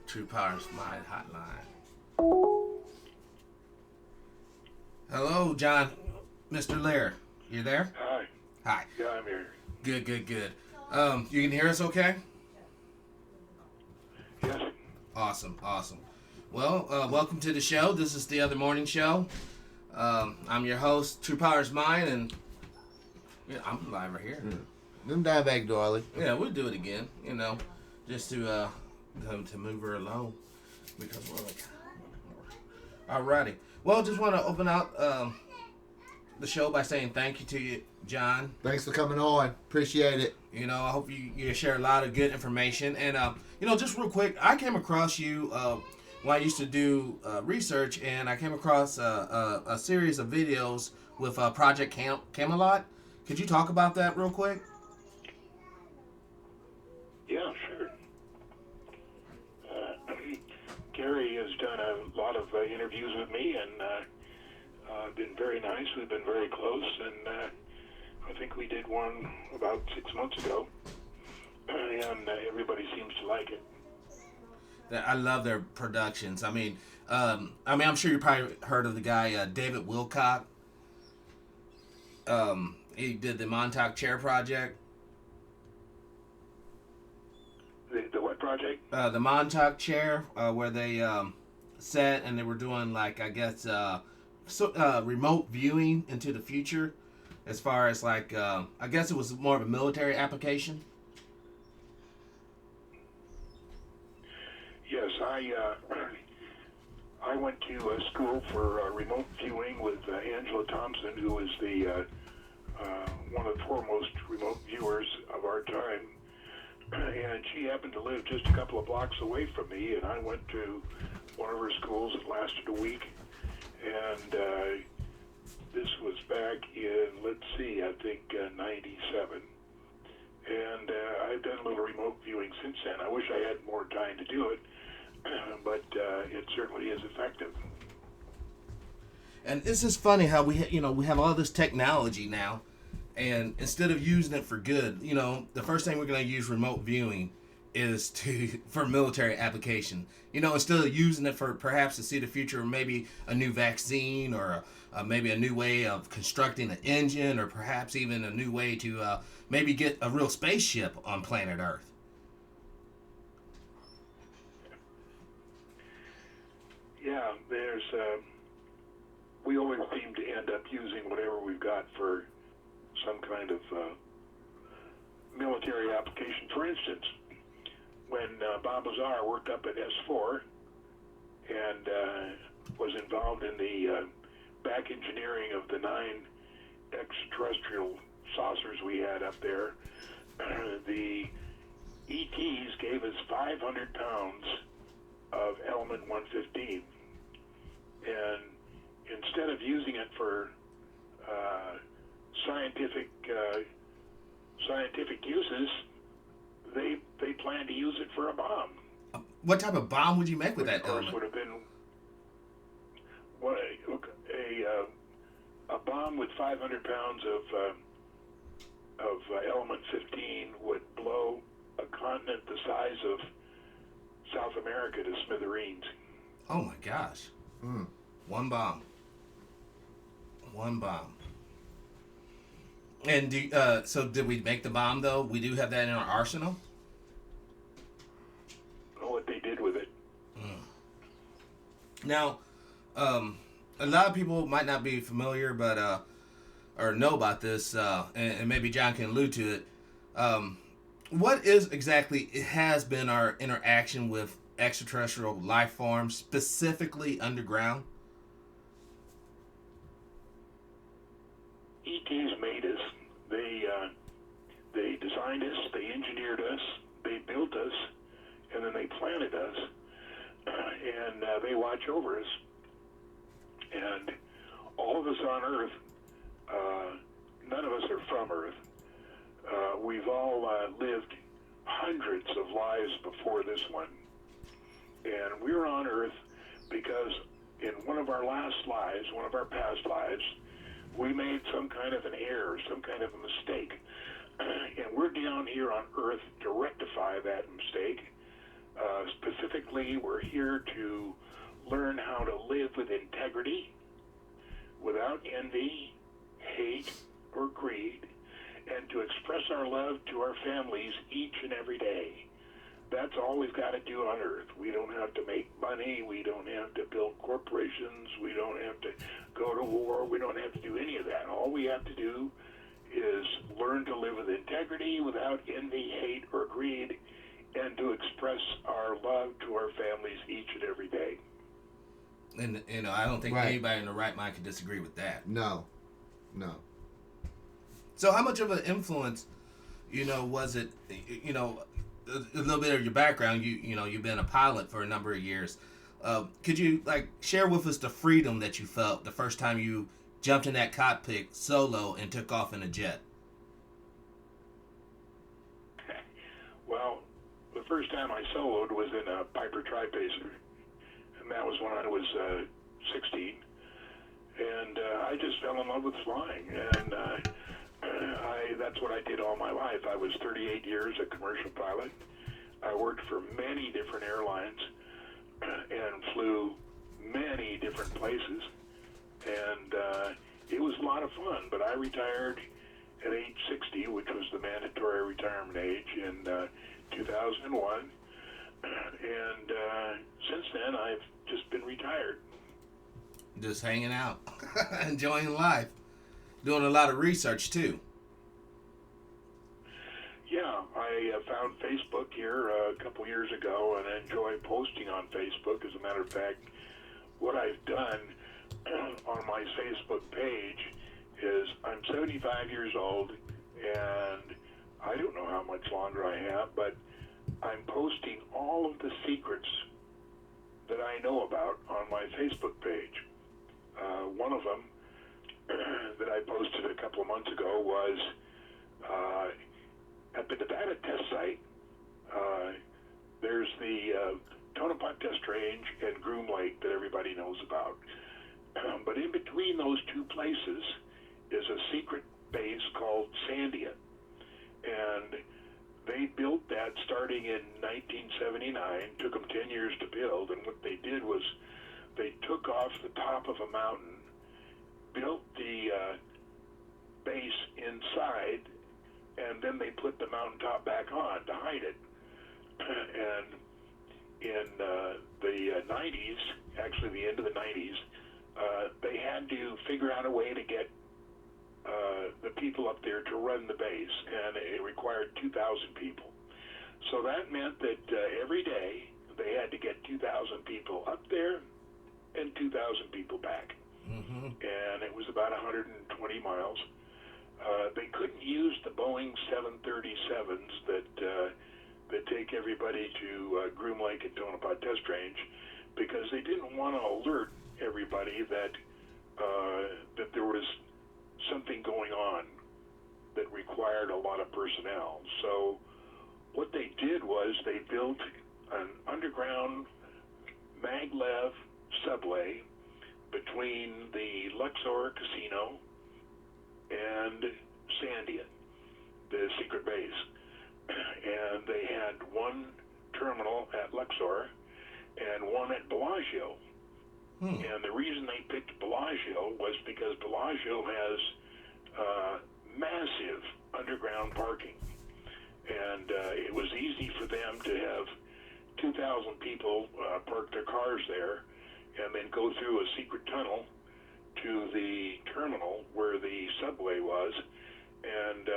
Truepowerismine hotline. Hello, John. Mr. Lear. You there? Hi. Hi. Yeah, I'm here. Good. You can hear us okay? Yes. Awesome. Well, welcome to the show. This is the Other Morning Show. I'm your host, Truepowerismine, and yeah, I'm live right here. Them die back, darling. Yeah, we'll do it again, just to move her along, because we're like, alrighty. Well, just want to open out the show by saying thank you to you, John. Thanks for coming on. Appreciate it. I hope you share a lot of good information. And, just real quick, I came across you when I used to do research, and I came across a series of videos with Project Camelot. Could you talk about that real quick? Yeah, sure. Gary has done a lot of interviews with me, and been very nice. We've been very close, and I think we did one about 6 months ago, and everybody seems to like it. I love their productions. I'm sure you probably heard of the guy David Wilcock. He did the Montauk Chair Project. The what project? The Montauk Chair, where they sat and they were doing remote viewing into the future, as far as I guess it was more of a military application. Yes, I went to school for remote viewing with Angela Thompson, who is the one of the foremost remote viewers of our time. And she happened to live just a couple of blocks away from me, and I went to one of her schools. It lasted a week, and this was back in, I think 97. And I've done a little remote viewing since then. I wish I had more time to do it, but it certainly is effective. And it's just funny how we have all this technology now, and instead of using it for good, the first thing we're going to use remote viewing is for military application. Instead of using it for perhaps to see the future, or maybe a new vaccine, or maybe a new way of constructing an engine, or perhaps even a new way to maybe get a real spaceship on planet Earth. Yeah, we always seem to end up using whatever we've got for some kind of military application. For instance, when Bob Lazar worked up at S4 and was involved in the back engineering of the 9 extraterrestrial saucers we had up there, the ETs gave us 500 pounds of element 115, and instead of using it for scientific uses, they plan to use it for a bomb. What type of bomb would you make with that Of course, element? would have been a bomb with 500 pounds of element 15 would blow a continent the size of South America to smithereens. Oh my gosh. One bomb. And so did we make the bomb, though? We do have that in our arsenal? I don't know what they did with it. Now, a lot of people might not be familiar, but or know about this, and maybe John can allude to it. What is exactly has been our interaction with extraterrestrial life forms, specifically underground? ETs made us. They designed us. They engineered us. They built us, and then they planted us, and they watch over us. And all of us on Earth, none of us are from Earth. We've all lived hundreds of lives before this one. And we're on Earth because in one of our past lives, we made some kind of an error, some kind of a mistake. And we're down here on Earth to rectify that mistake. Specifically, we're here to learn how to live with integrity, without envy, hate, or greed, and to express our love to our families each and every day. That's all we've got to do on earth. We don't have to make money. We don't have to build corporations. We don't have to go to war. We don't have to do any of that. All we have to do is learn to live with integrity, without envy, hate, or greed, and to express our love to our families each and every day. And I don't think Right. anybody in the right mind could disagree with that. No. So how much of an influence, was it, a little bit of your background, you've been a pilot for a number of years. Could you share with us the freedom that you felt the first time you jumped in that cockpit solo and took off in a jet? Well, the first time I soloed was in a Piper Tri-Pacer, and that was when I was 16. And I just fell in love with flying, and that's what I did all my life. I was 38 years a commercial pilot. I worked for many different airlines and flew many different places, and it was a lot of fun. But I retired at age 60, which was the mandatory retirement age, in 2001, and since then I've just been retired. Just hanging out, enjoying life, doing a lot of research too. Yeah, I found Facebook here a couple years ago and enjoy posting on Facebook. As a matter of fact, what I've done on my Facebook page is I'm 75 years old, and I don't know how much longer I have, but I'm posting all of the secrets that I know about on my Facebook page. One of them that I posted a couple of months ago was at the Nevada test site. There's the Tonopah Test Range and Groom Lake that everybody knows about. But in between those two places is a secret base called Sandia. And they built that starting in 1979, took them 10 years to build, and what they did was they took off the top of a mountain, built the base inside, and then they put the mountaintop back on to hide it. And in the 90s, actually the end of the 90s, they had to figure out a way to get the people up there to run the base, and it required 2,000 people. So that meant that every day they had to get 2,000 people up there and 2,000 people back. Mm-hmm. And it was about 120 miles. They couldn't use the Boeing 737s that take everybody to Groom Lake and Tonopah Test Range, because they didn't want to alert everybody that there was something going on that required a lot of personnel. So what they did was they built an underground maglev subway between the Luxor Casino and Sandia, the secret base. And they had one terminal at Luxor and one at Bellagio. And the reason they picked Bellagio was because Bellagio has massive underground parking. And it was easy for them to have 2,000 people park their cars there and then go through a secret tunnel to the terminal where the subway was and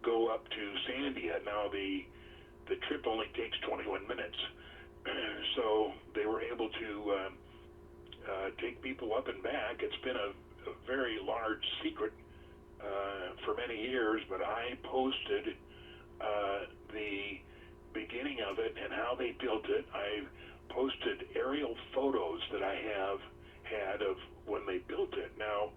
go up to Sandia. Now, the trip only takes 21 minutes. So they were able to take people up and back. It's been a very large secret for many years, but I posted the beginning of it and how they built it. I posted aerial photos that I have had of when they built it. Now,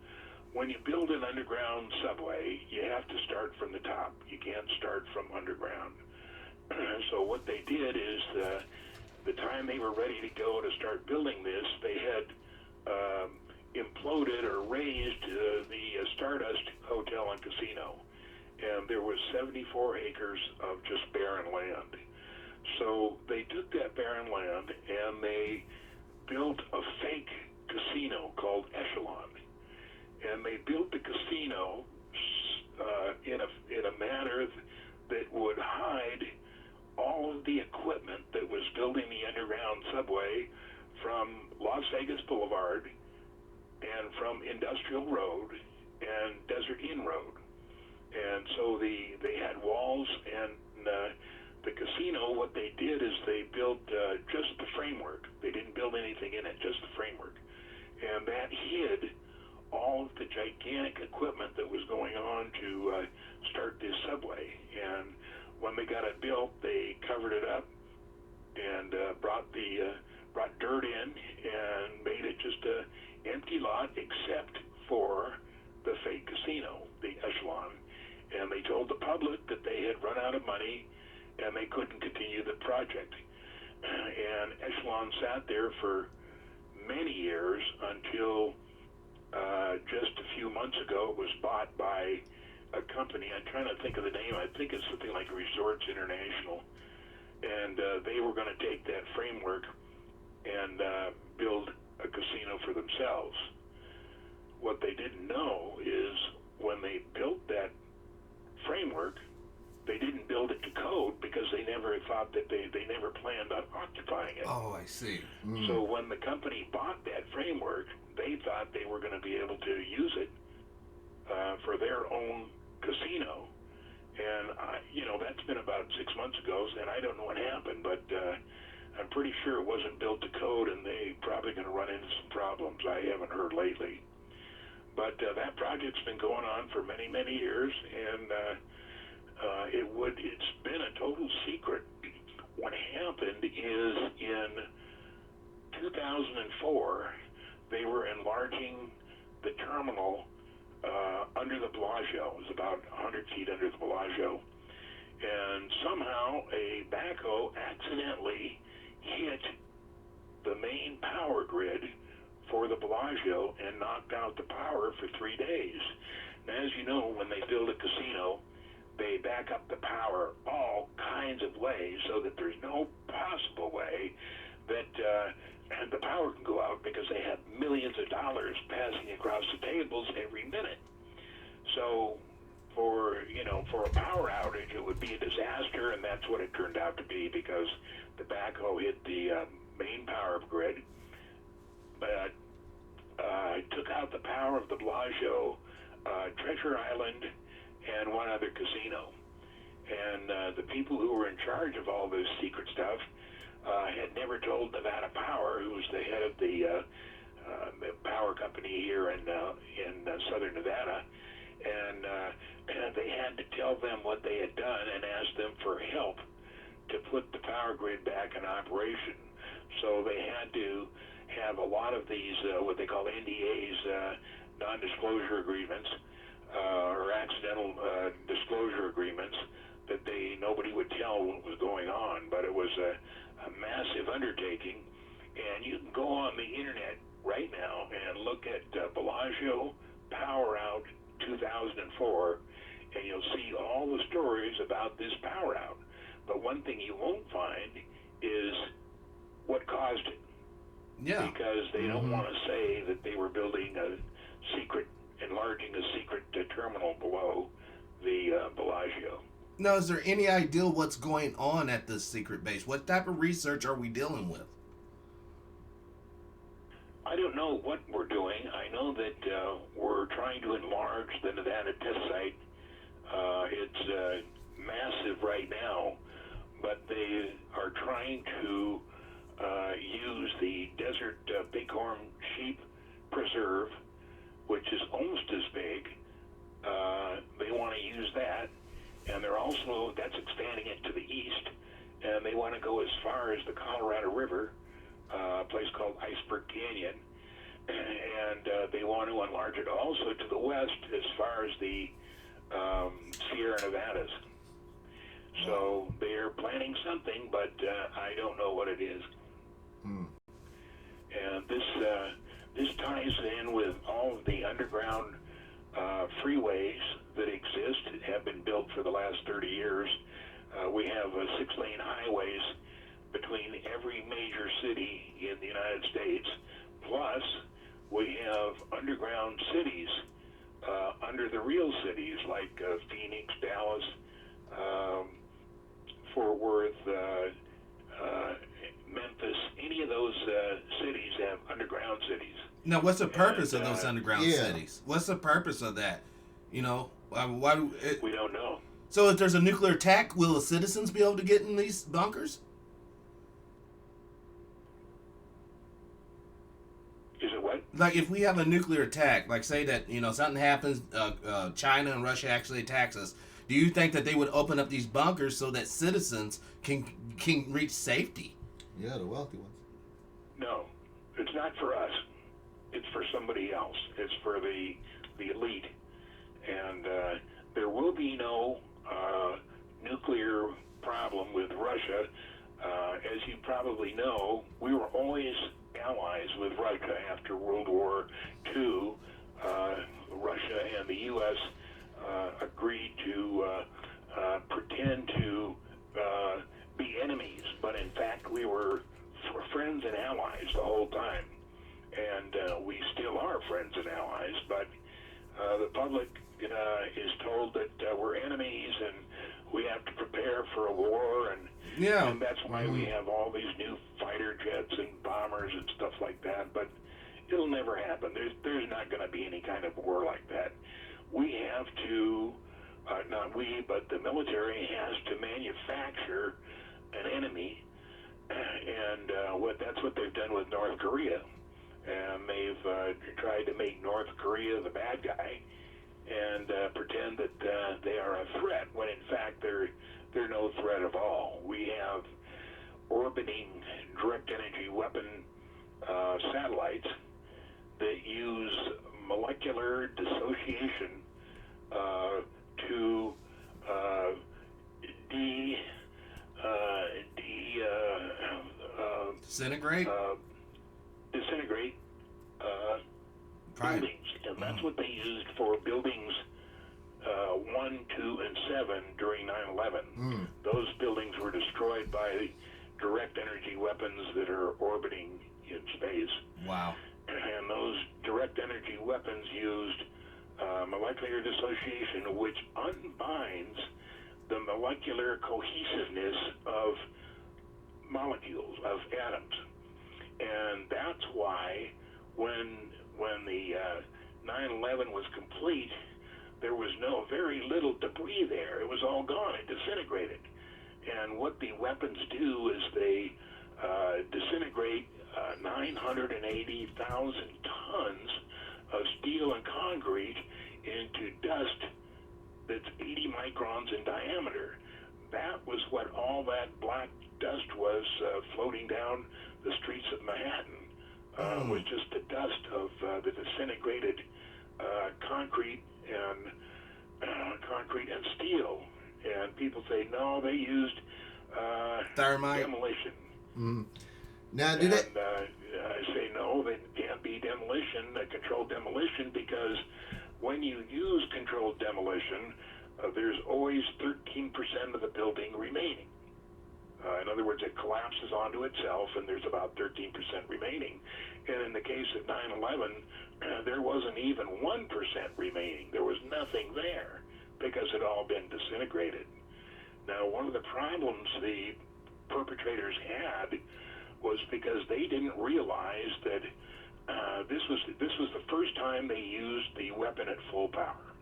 when you build an underground subway, you have to start from the top. You can't start from underground. So what they did is the time they were ready to go to start building this, they had imploded or raised the Stardust Hotel and Casino. And there was 74 acres of just barren land. So So they took that barren land and they built a fake casino called Echelon. And they built the casino in a manner that would hide all of the equipment that was building the underground subway from Las Vegas Boulevard and from Industrial Road and Desert Inn Road. And so they had walls, and the casino, what they did is they built just the framework. They didn't build anything in it, just the framework. And that hid all of the gigantic equipment that was going on to start this subway. And when they got it built, they covered it up and brought dirt in and made it just a empty lot except for the fake casino, the Echelon. And they told the public that they had run out of money and they couldn't continue the project. And Echelon sat there for many years until just a few months ago it was bought by a company. I'm trying to think of the name. I think it's something like Resorts International. And they were going to take that framework and build a casino for themselves. What they didn't know is when they built that framework, they didn't build it to code because they never thought that they never planned on occupying it. Oh, I see. So when the company bought that framework, they thought they were going to be able to use it for their own casino. And, that's been about 6 months ago, and I don't know what happened, but I'm pretty sure it wasn't built to code, and they're probably going to run into some problems I haven't heard lately. But that project's been going on for many, many years, and it's been a total secret. What happened is in 2004, they were enlarging the terminal under the Bellagio. It was about 100 feet under the Bellagio. And somehow a backhoe accidentally hit the main power grid for the Bellagio and knocked out the power for 3 days. Now, as you know, when they build a casino, they back up the power all kinds of ways so that there's no possible way that the power can go out because they have millions of dollars passing across the tables every minute. So for a power outage, it would be a disaster, and that's what it turned out to be because the backhoe hit the main power grid, but took out the power of the Bellagio, Treasure Island, and one other casino. And the people who were in charge of all this secret stuff had never told Nevada Power, who was the head of the power company here in southern Nevada, and they had to tell them what they had done and ask them for help to put the power grid back in operation. So they had to have a lot of these what they call NDAs, non-disclosure agreements, or accidental disclosure agreements that nobody would tell what was going on. But it was a massive undertaking, and you can go on the internet right now and look at Bellagio Power Out 2004, and you'll see all the stories about this power out. But one thing you won't find is what caused it. Yeah. Because they don't want to say that they were building enlarging a secret terminal below the Bellagio. Now, is there any idea what's going on at this secret base? What type of research are we dealing with? I don't know what we're doing. I know that we're trying to enlarge the Nevada test site. It's massive right now, but they are trying to use the Desert Bighorn Sheep Preserve, which is almost as big. They want to use that, and that's expanding it to the east, and they want to go as far as the Colorado River, a place called Iceberg Canyon, and they want to enlarge it also to the west as far as the Sierra Nevadas. So they're planning something, but I don't know what it is. And this ties in with all of the underground freeways that exist, have been built for the last 30 years. We have 6-lane highways major city in the United States. Plus, we have underground cities under the real cities like Phoenix, Dallas, Fort Worth, Memphis. Any of those cities have underground cities. Now, what's the purpose of those underground cities? What's the purpose of that? You know, we don't know. So if there's a nuclear attack, will the citizens be able to get in these bunkers? Is it what? Like, if we have a nuclear attack, like say that, you know, something happens, China and Russia actually attacks us, do you think that they would open up these bunkers so that citizens can reach safety? Yeah, the wealthy ones. No, it's not for us. It's for somebody else. It's for the elite. And there will be no nuclear problem with Russia. As you probably know, we were always allies with Russia after World War II. Russia and the U.S. Agreed to pretend to be enemies, but in fact we were friends and allies the whole time. And we still are friends and allies, but the public is told that we're enemies and we have to prepare for a war, and that's why we have all these new fighter jets and bombers and stuff like that. But it'll never happen. There's not going to be any kind of war like that. We have to, not we, but the military has to manufacture an enemy, and that's what they've done with North Korea. And they've tried to make North Korea the bad guy and pretend that they are a threat, when in fact they're no threat at all. We have orbiting direct energy weapon satellites that use molecular dissociation to disintegrate buildings, and that's what they used for buildings 1, 2, and 7 during 9/11. Those buildings were destroyed by direct energy weapons that are orbiting in space. Wow. And those direct energy weapons used molecular dissociation, which unbinds the molecular cohesiveness of molecules, of atoms. And that's why when the 9/11 was complete, there was very little debris there. It was all gone. It disintegrated. And what the weapons do is they disintegrate 980,000 tons of steel and concrete into dust that's 80 microns in diameter. That was what all that black dust was floating down the streets of Manhattan. Was just the dust of the disintegrated concrete and steel. And people say, no, they used thermite, demolition. Now, I say no, that can't be demolition, controlled demolition, because when you use controlled demolition, there's always 13% of the building remaining. In other words, it collapses onto itself, and there's about 13% remaining. And in the case of 9/11, there wasn't even 1% remaining. There was nothing there because it had all been disintegrated. Now, one of the problems the perpetrators had was because they didn't realize that this was the first time they used the weapon at full power.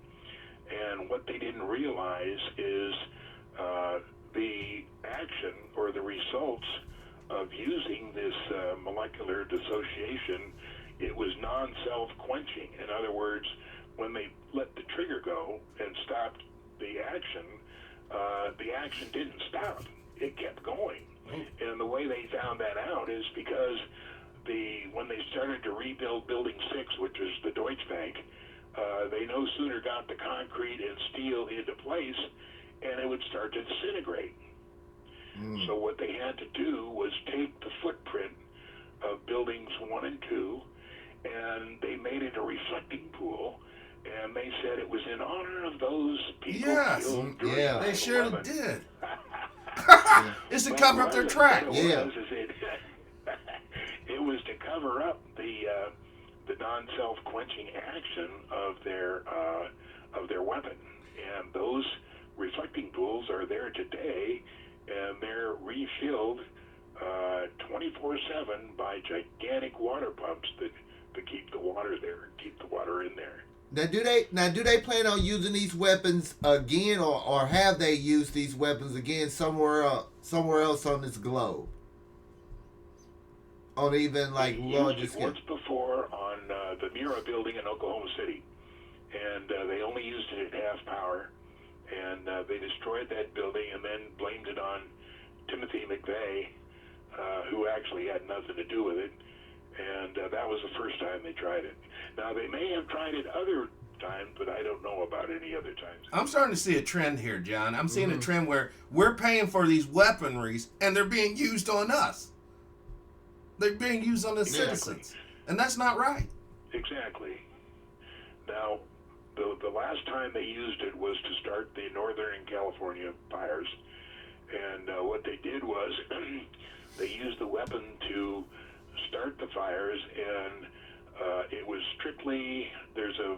And what they didn't realize is the action or the results of using this molecular dissociation. It was non-self-quenching. In other words, when they let the trigger go and stopped the action didn't stop. It kept going. And the way they found that out is because when they started to rebuild Building 6, which is the Deutsche Bank, they no sooner got the concrete and steel into place, and it would start to disintegrate. So what they had to do was take the footprint of buildings 1 and 2, and they made it a reflecting pool, and they said it was in honor of those people killed during 9/11. They surely did. It's to cover up their tracks. What it was is was to cover up the non-self-quenching action of their weapon. And those reflecting pools are there today, and they're refilled 24/7 by gigantic water pumps that keep the water there, keep the water in there. Now do they plan on using these weapons again, or have they used these weapons again somewhere else on this globe? On even like larger scale? Once before on the Mira building in Oklahoma City, and they only used it at half power, and they destroyed that building and then blamed it on Timothy McVeigh, who actually had nothing to do with it, and that was the first time they tried it. Now, they may have tried it other times, but I don't know about any other times. I'm starting to see a trend here, John. I'm seeing a trend where we're paying for these weaponries, and they're being used on us. They're being used on the citizens, and that's not right. Exactly. Now, the last time they used it was to start the Northern California fires, and what they did was they used the weapon to start the fires, and it was strictly, there's a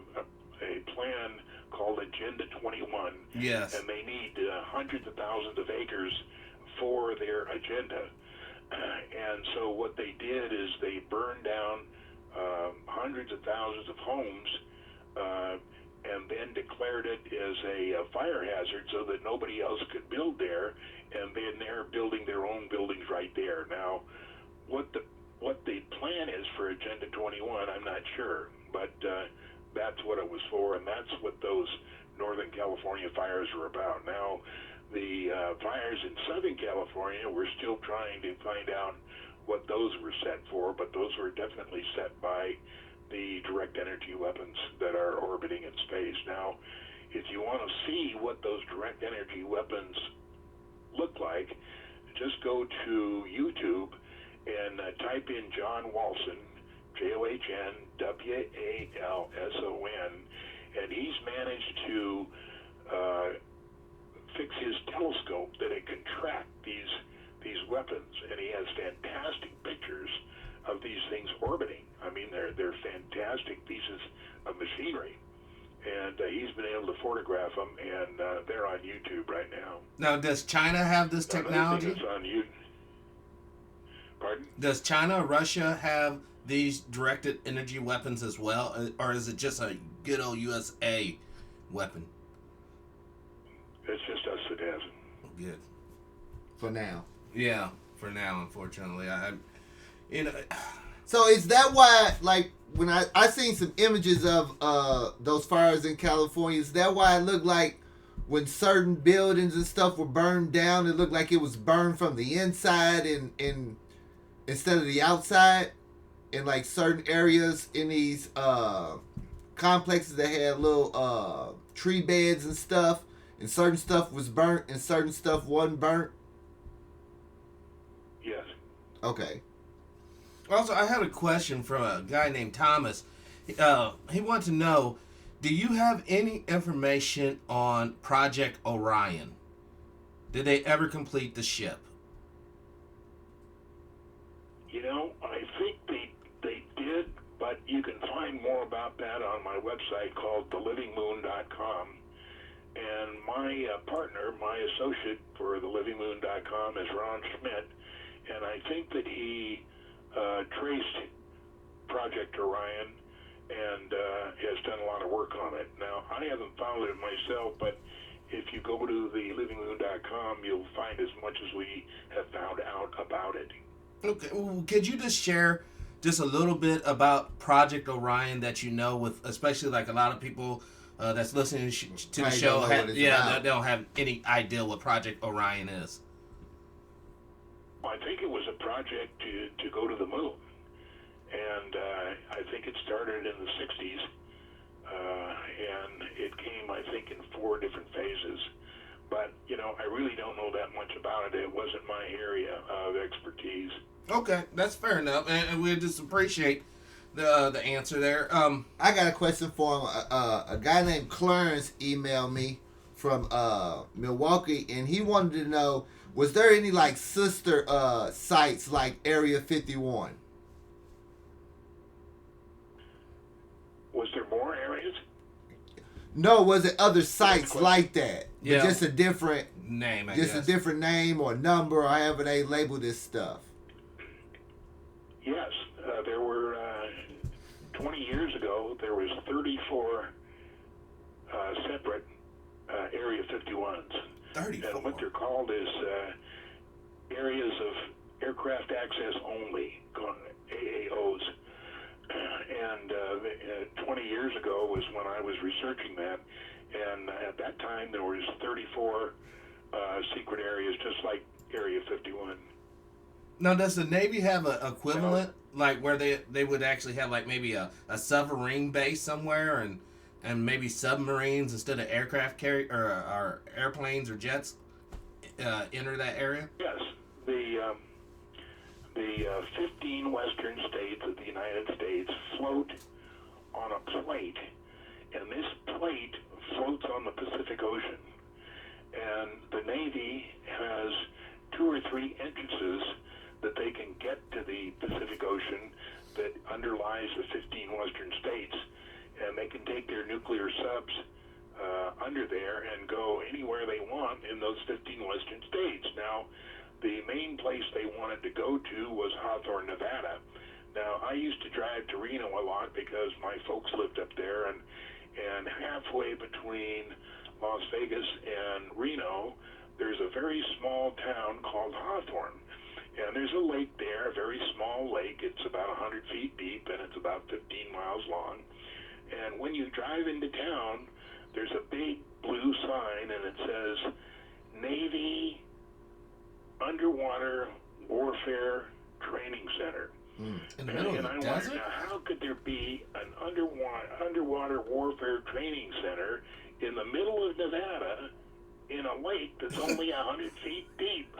plan called Agenda 21. Yes. And they need hundreds of thousands of acres for their agenda. And so what they did is they burned down hundreds of thousands of homes and then declared it as a fire hazard so that nobody else could build there, and then they're building their own buildings right there. Now, what the plan is for Agenda 21, I'm not sure, but that's what it was for, and that's what those Northern California fires were about. Now, the fires in Southern California, we're still trying to find out what those were set for, but those were definitely set by the direct energy weapons that are orbiting in space. Now, if you want to see what those direct energy weapons look like, just go to YouTube and type in John Walson, JohnWalson, and he's managed to fix his telescope that it can track these weapons, and he has fantastic pictures of these things orbiting. I mean, they're fantastic pieces of machinery, and he's been able to photograph them, and they're on YouTube right now. Now, does China have this technology? It's on YouTube. Pardon? Does China or Russia have these directed energy weapons as well, or is it just a good old USA weapon? It's just us that has it. Good. For now. Yeah, for now, unfortunately. So is that why, like, when I seen some images of those fires in California, is that why it looked like when certain buildings and stuff were burned down, it looked like it was burned from the inside and instead of the outside? In like certain areas in these complexes that had little tree beds and stuff, and certain stuff was burnt and certain stuff wasn't burnt? Yes. Okay. Also, I had a question from a guy named Thomas. He wanted to know, do you have any information on Project Orion? Did they ever complete the ship? You know, I think they did, but you can find more about that on my website called thelivingmoon.com. And my partner, my associate for thelivingmoon.com is Ron Schmidt, and I think that he traced Project Orion and has done a lot of work on it. Now, I haven't found it myself, but if you go to thelivingmoon.com, you'll find as much as we have found out about it. Okay, well, could you just share just a little bit about Project Orion that you know, with especially like a lot of people that's listening to the show, they don't have any idea what Project Orion is. I think it was a project to go to the moon, and I think it started in the 60s, and it came, I think, in 4 different phases. But, you know, I really don't know that much about it. It wasn't my area of expertise. Okay, that's fair enough, and we just appreciate the answer there. I got a question for him. A guy named Clarence emailed me from Milwaukee, and he wanted to know, was there any like sister sites like Area 51? No, was it other sites question. like that? Yeah. But just a different Name, I just guess. a different name or number or however they label this stuff. Yes, there were 20 years ago. There was 34 separate Area 51s. 34. And what they're called is areas of aircraft access only, AAOs. And 20 years ago was when I was researching that, and at that time there was 34 secret areas, just like Area 51. Now, does the Navy have an equivalent, like where they would actually have like maybe a submarine base somewhere, and maybe submarines instead of aircraft or airplanes or jets enter that area? Yes, the 15 western states of the United States float on a plate, and this plate floats on the Pacific Ocean. And the Navy has 2 or 3 entrances that they can get to the Pacific Ocean that underlies the 15 western states, and they can take their nuclear subs under there and go anywhere they want in those 15 western states. Now, the main place they wanted to go to was Hawthorne, Nevada. Now, I used to drive to Reno a lot because my folks lived up there, and halfway between Las Vegas and Reno, there's a very small town called Hawthorne. And there's a lake there, a very small lake. It's about 100 feet deep, and it's about 15 miles long. And when you drive into town, there's a big blue sign, and it says, Navy Underwater Warfare Training Center. In the middle And of I the wondered, desert? now, how could there be an underwater warfare training center in the middle of Nevada in a lake that's only 100 feet deep?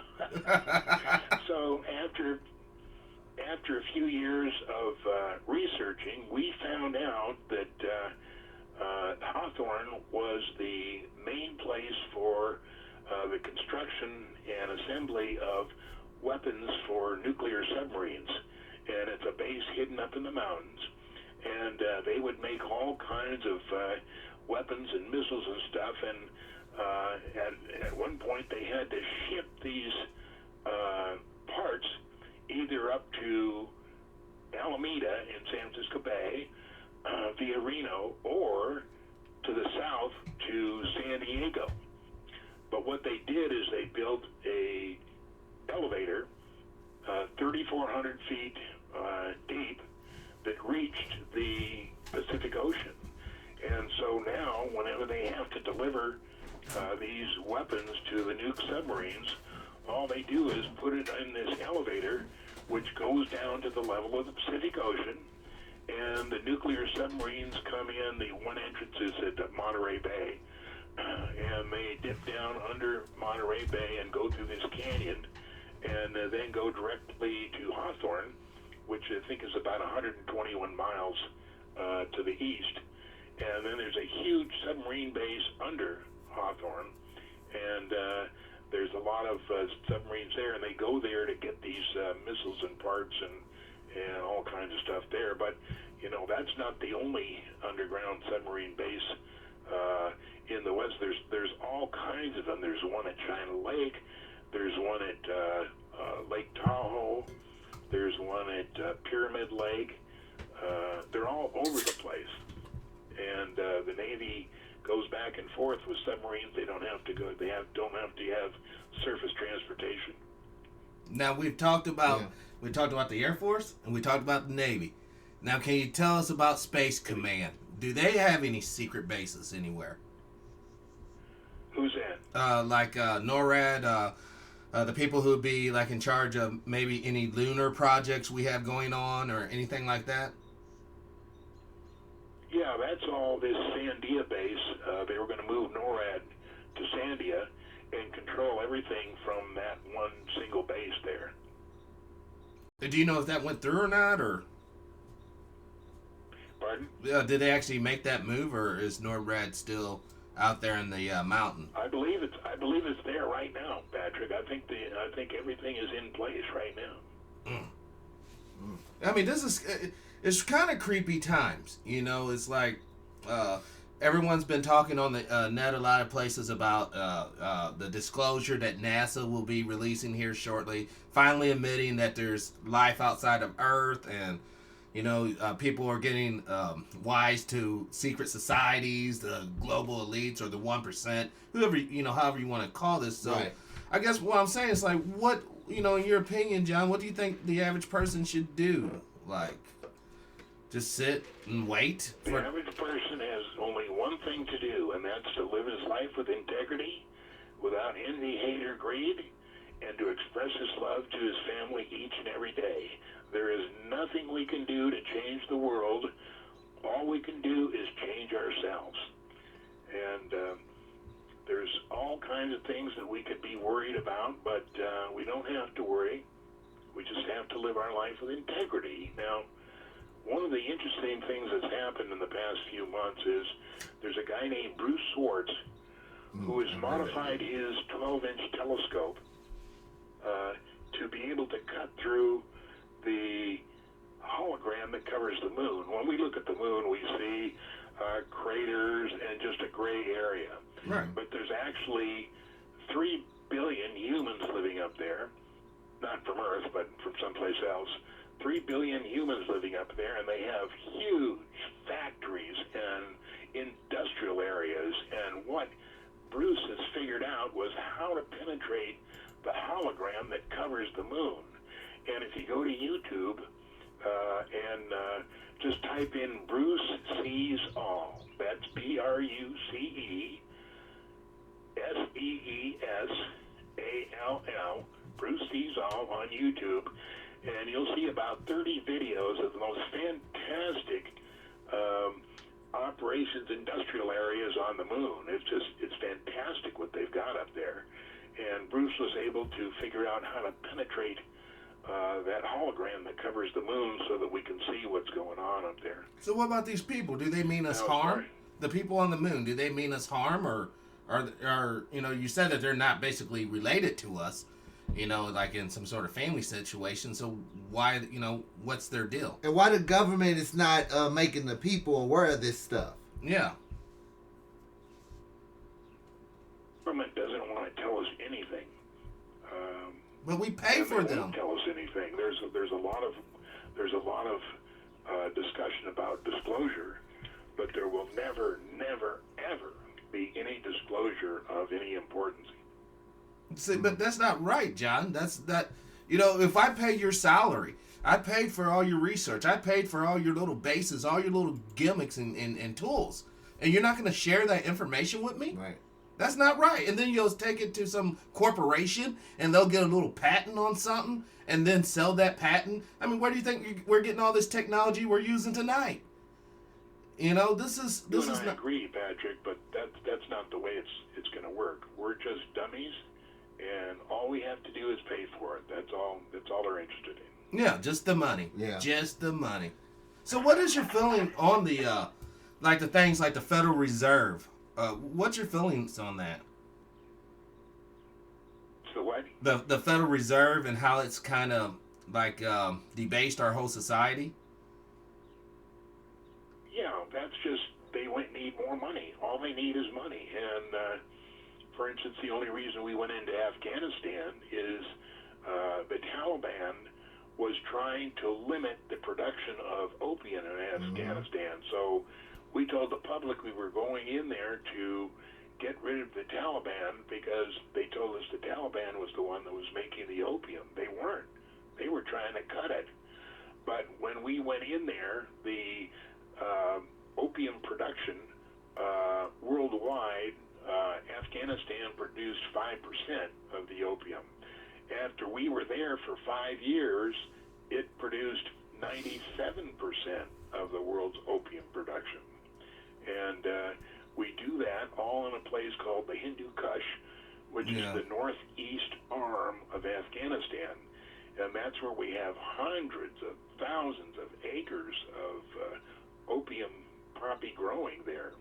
So after a few years of researching, we found out that Hawthorne was the main place for the construction and assembly of weapons for nuclear submarines. And it's a base hidden up in the mountains. And they would make all kinds of weapons and missiles and stuff. And at one point, they had to ship these parts either up to Alameda in San Francisco Bay via Reno, or to the south to San Diego. But what they did is they built a elevator 3,400 feet deep that reached the Pacific Ocean. And so now, whenever they have to deliver these weapons to the nuke submarines, all they do is put it in this elevator, which goes down to the level of the Pacific Ocean, and the nuclear submarines come in. The one entrance is at Monterey Bay, and they dip down under Monterey Bay and go through this canyon, and then go directly to Hawthorne, which I think is about 121 miles to the east. And then there's a huge submarine base under Hawthorne, and there's a lot of submarines there, and they go there to get these missiles and parts and all kinds of stuff there. But, you know, that's not the only underground submarine base in the West. There's all kinds of them. There's one at China Lake. There's one at Lake Tahoe. There's one at Pyramid Lake. They're all over the place. And the Navy goes back and forth with submarines. They don't have to go. Don't have to have surface transportation. Now we've talked about the Air Force and we talked about the Navy. Now, can you tell us about Space Command? Do they have any secret bases anywhere? Who's that? Like NORAD, the people who'd be like in charge of maybe any lunar projects we have going on or anything like that? Yeah, that's all this Sandia base. They were going to move NORAD to Sandia and control everything from that one single base there. Do you know if that went through or not, or? Pardon? Did they actually make that move, or is NORAD still out there in the mountain? I believe it's there right now, Patrick. I think everything is in place right now. I mean, it's kind of creepy times. You know, it's like everyone's been talking on the net a lot of places about the disclosure that NASA will be releasing here shortly, finally admitting that there's life outside of Earth, and people are getting wise to secret societies, the global elites, or the 1%, whoever however you want to call this. So, Right. I guess what I'm saying is like, what in your opinion, John, what do you think the average person should do? Like, just sit and wait? The average person has only one thing to do, and that's to live his life with integrity, without envy, hate, or greed, and to express his love to his family each and every day. There is nothing we can do to change the world. All we can do is change ourselves. And there's all kinds of things that we could be worried about, but we don't have to worry. We just have to live our life with integrity. Now, one of the interesting things that's happened in the past few months is there's a guy named Bruce Swartz who has modified his 12-inch telescope to be able to cut through the hologram that covers the moon. When we look at the moon, we see craters and just a gray area. Right. But there's actually 3 billion humans living up there, not from Earth, but from someplace else. 3 billion humans living up there, and they have huge factories and industrial areas. And what Bruce has figured out was how to penetrate the hologram that covers the moon. And if you go to YouTube and just type in Bruce Sees All, that's BruceSeesAll, Bruce Sees All on YouTube, and you'll see about 30 videos of the most fantastic operations, industrial areas on the moon. It's fantastic what they've got up there. And Bruce was able to figure out how to penetrate that hologram that covers the moon so that we can see what's going on up there. So what about these people? Do they mean us harm? The people on the moon, do they mean us harm, or you said that they're not basically related to us, like in some sort of family situation. So why, what's their deal? And why the government is not making the people aware of this stuff? Yeah. Government doesn't want to tell us anything. But we pay for they them. won't tell us anything. There's a lot of discussion about disclosure, but there will never, ever be any disclosure of any importance. See, but that's not right, John. If I pay your salary, I paid for all your research, I paid for all your little bases, all your little gimmicks and tools, and you're not going to share that information with me? Right. That's not right. And then you'll take it to some corporation, and they'll get a little patent on something, and then sell that patent. I mean, where do you think we're getting all this technology we're using tonight? This is I agree, Patrick, but that's not the way it's going to work. We're just dummies, and all we have to do is pay for it. That's all they're interested in. Yeah, just the money. Yeah. Just the money. So what is your feeling on the the things like the Federal Reserve? What's your feelings on that? So what? The Federal Reserve and how it's kind of debased our whole society? Yeah, that's just, they need more money. All they need is money. And, for instance, the only reason we went into Afghanistan is the Taliban was trying to limit the production of opium in Afghanistan. So we told the public we were going in there to get rid of the Taliban because they told us the Taliban was the one that was making the opium. They weren't. They were trying to cut it. But when we went in there, the opium production worldwide, Afghanistan produced 5% of the opium. After we were there for 5 years, it produced 97% of the world's opium production. And we do that all in a place called the Hindu Kush, which is the northeast arm of Afghanistan. And that's where we have hundreds of thousands of acres of opium poppy growing there.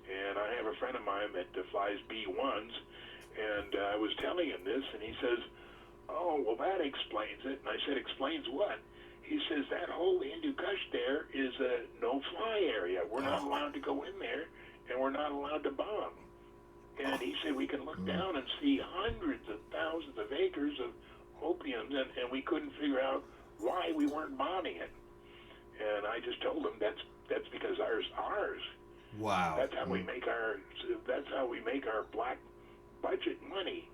And I have a friend of mine that flies B-1s, and I was telling him this, and he says, "Oh, well, that explains it." And I said, "Explains what?" He says, "That whole Hindu Kush there is a no-fly area. We're not allowed to go in there and we're not allowed to bomb. And he said we can look down and see hundreds of thousands of acres of opium, and we couldn't figure out why we weren't bombing it. And I just told him that's because ours. Wow. That's how we make our black budget money.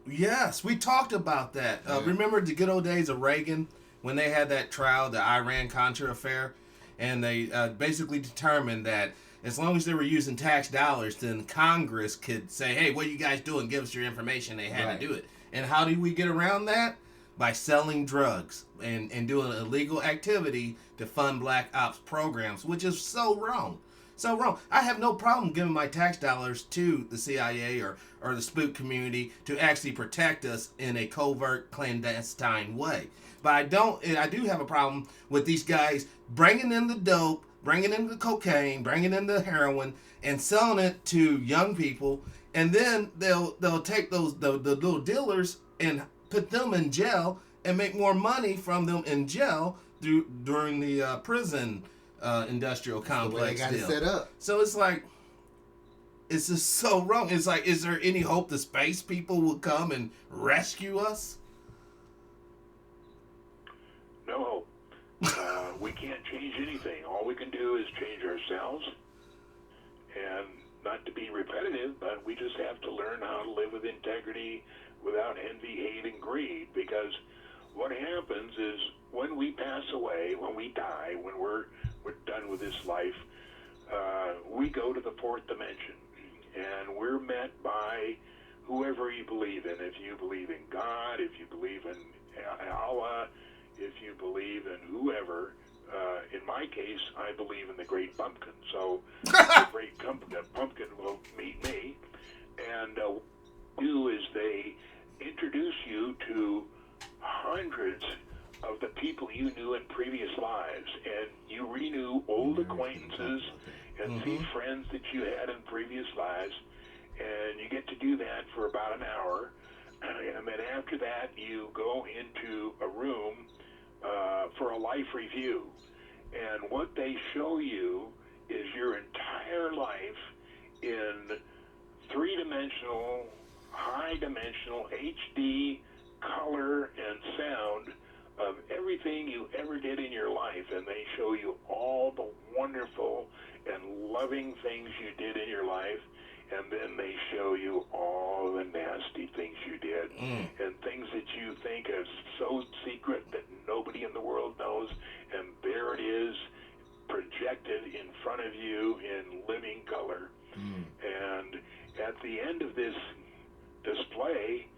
Yes, we talked about that. Remember the good old days of Reagan when they had that trial, the Iran-Contra affair, and they basically determined that as long as they were using tax dollars, then Congress could say, hey, what are you guys doing? Give us your information. They had to do it. And how do we get around that? By selling drugs and doing illegal activity to fund black ops programs, which is so wrong. So wrong. I have no problem giving my tax dollars to the CIA or the spook community to actually protect us in a covert, clandestine way. But I do have a problem with these guys bringing in the dope, bringing in the cocaine, bringing in the heroin, and selling it to young people, and then they'll take the little dealers and put them in jail and make more money from them in jail during the prison industrial complex That's the way they got it set up. So it's like, it's just so wrong. It's like, is there any hope the space people will come and rescue us? No. We can't change anything. All we can do is change ourselves. And not to be repetitive, but we just have to learn how to live with integrity without envy, hate, and greed. Because what happens is when we pass away, when we die, when we're done with this life, we go to the fourth dimension. And we're met by whoever you believe in. If you believe in God, if you believe in Allah, if you believe in whoever. In my case, I believe in the Great Pumpkin. So the Great Pumpkin will meet me. And what they do is they introduce you to hundreds of the people you knew in previous lives. And you renew old acquaintances and see friends that you had in previous lives. And you get to do that for about an hour. And then after that, you go into a room for a life review. And what they show you is your entire life in three-dimensional, high-dimensional, HD color and sound of everything you ever did in your life. And they show you all the wonderful and loving things you did in your life. And then they show you all the nasty things you did and things that you think are so secret that nobody in the world knows. And there it is, projected in front of you in living color. And at the end of this display,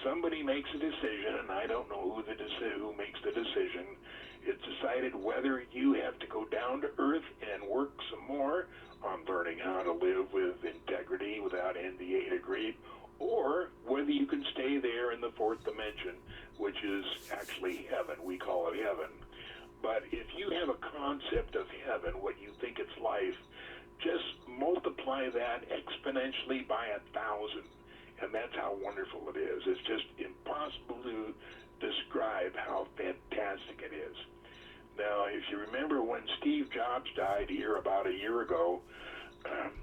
somebody makes a decision, and I don't know who makes the decision. It's decided whether you have to go down to earth and work some more on learning how to live with integrity without envy, hate, or greed, or whether you can stay there in the fourth dimension, which is actually heaven. We call it heaven. But if you have a concept of heaven, what you think it's life, just multiply that exponentially by 1,000. And that's how wonderful it is. It's just impossible to describe how fantastic it is. Now, if you remember when Steve Jobs died here about a year ago,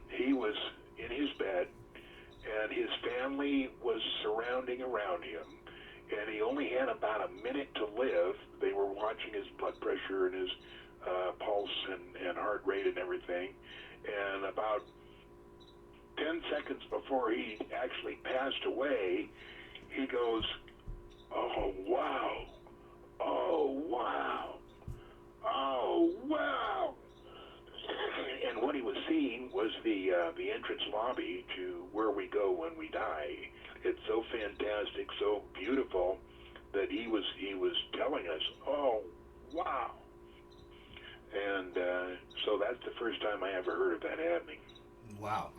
he was in his bed, and his family was surrounding around him, and he only had about a minute to live. They were watching his blood pressure and his pulse and heart rate and everything, and about 10 seconds before he actually passed away, he goes, "Oh, wow. Oh, wow. Oh, wow." And what he was seeing was the entrance lobby to where we go when we die. It's so fantastic, so beautiful, that he was telling us, "Oh, wow." And so that's the first time I ever heard of that happening. Wow.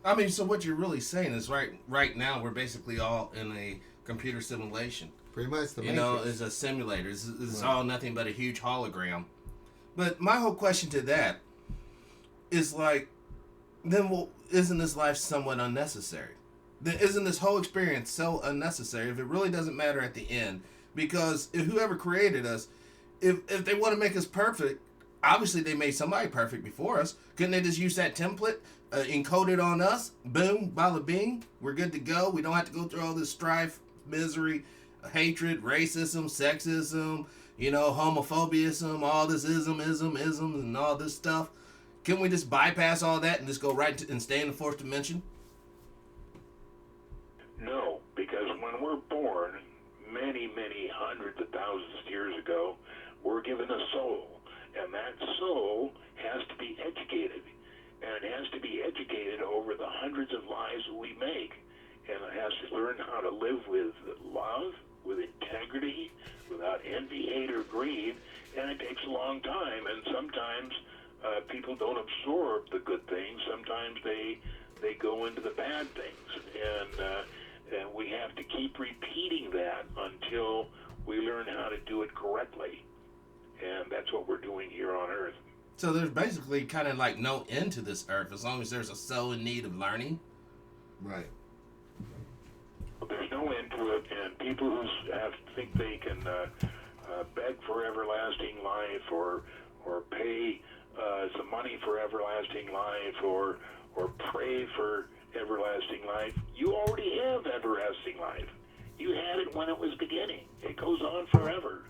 I mean, so what you're really saying is right now we're basically all in a computer simulation. Pretty much the Matrix. You know, it's a simulator. This is all nothing but a huge hologram. But my whole question to that is like, then isn't this life somewhat unnecessary? Then isn't this whole experience so unnecessary if it really doesn't matter at the end? Because if whoever created us, if they want to make us perfect, obviously they made somebody perfect before us. Couldn't they just use that template, encode it on us? Boom, bada bing, we're good to go. We don't have to go through all this strife, misery, hatred, racism, sexism, homophobiaism, all this isms, and all this stuff. Can we just bypass all that and just go right and stay in the fourth dimension? No, because when we're born, many, many hundreds of thousands of years ago, we're given a soul. And that soul has to be educated. And it has to be educated over the hundreds of lives that we make. And it has to learn how to live with love, with integrity, without envy, hate, or greed. And it takes a long time. And sometimes people don't absorb the good things. Sometimes they go into the bad things. And we have to keep repeating that until we learn how to do it correctly. And that's what we're doing here on Earth. So there's basically kind of like no end to this Earth as long as there's a soul in need of learning. Right. There's no end to it, and people who think they can beg for everlasting life or pay some money for everlasting life or pray for everlasting life, you already have everlasting life. You had it when it was beginning. It goes on forever.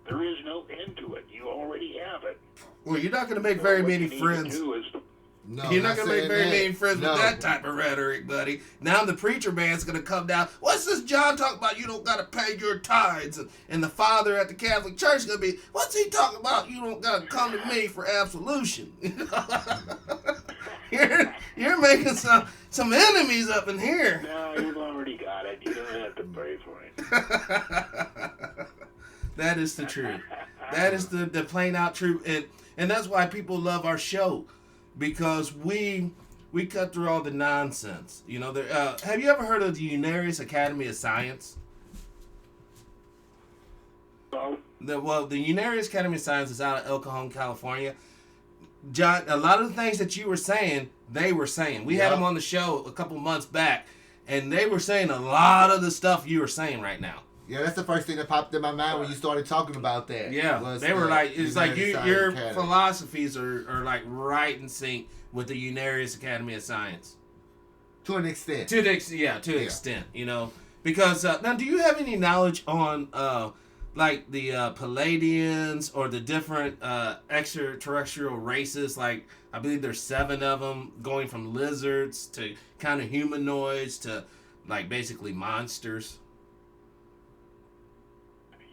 There is no end to it. You already have it. Well, you're not going to make very many friends. No, you're not going to make very many friends no. with that type of rhetoric, buddy. Now the preacher man's going to come down. What's this John talking about? You don't got to pay your tithes. And the father at the Catholic Church is going to be, what's he talking about? You don't got to come to me for absolution. You're making some enemies up in here. No, you've already got it. You don't have to pray for it. That is the truth. That is the plain out truth. And that's why people love our show. Because we cut through all the nonsense. Have you ever heard of the Unarius Academy of Science? No. The Unarius Academy of Science is out of El Cajon, California. John, a lot of the things that you were saying, they were saying. We had them on the show a couple months back, and they were saying a lot of the stuff you were saying right now. Yeah, that's the first thing that popped in my mind when you started talking about that. Yeah, they were like, it's like your philosophies are like right in sync with the Unarius Academy of Science. To an extent. To an extent, Because, now, do you have any knowledge on, like, the Palladians or the different extraterrestrial races? Like, I believe there's 7 of them, going from lizards to kind of humanoids to, like, basically monsters.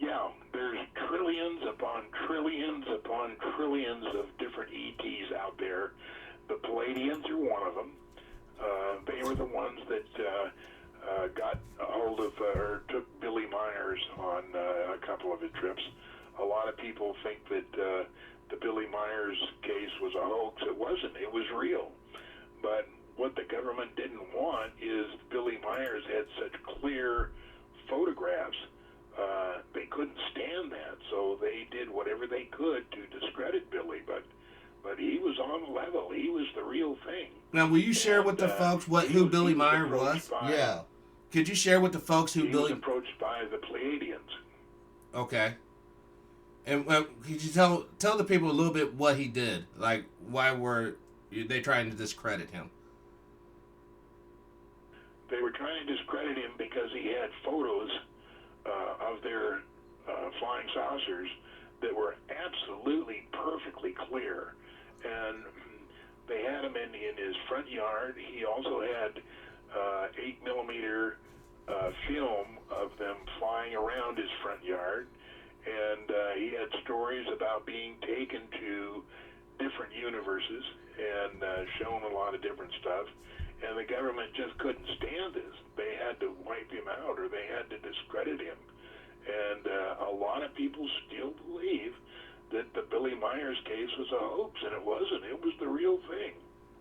Yeah, there's trillions upon trillions upon trillions of different ETs out there. The Palladians are one of them. They were the ones that got a hold of or took Billy Myers on a couple of his trips. A lot of people think that the Billy Myers case was a hoax. It wasn't. It was real. But what the government didn't want is Billy Myers had such clear photographs. They couldn't stand that, so they did whatever they could to discredit Billy. But he was on the level. He was the real thing. Now, will you share with the folks who Billy Myers was? Yeah. Could you share with the folks who Billy... He was approached by the Pleiadians. Okay. And could you tell the people a little bit what he did? Like, why were they trying to discredit him? They were trying to discredit him because he had photos of their flying saucers that were absolutely perfectly clear. And they had him in his front yard. He also had 8mm film of them flying around his front yard. And he had stories about being taken to different universes and shown a lot of different stuff. And the government just couldn't stand this. They had to wipe him out, or they had to discredit him. And a lot of people still believe that the Billy Myers case was a hoax, and it wasn't. It was the real thing.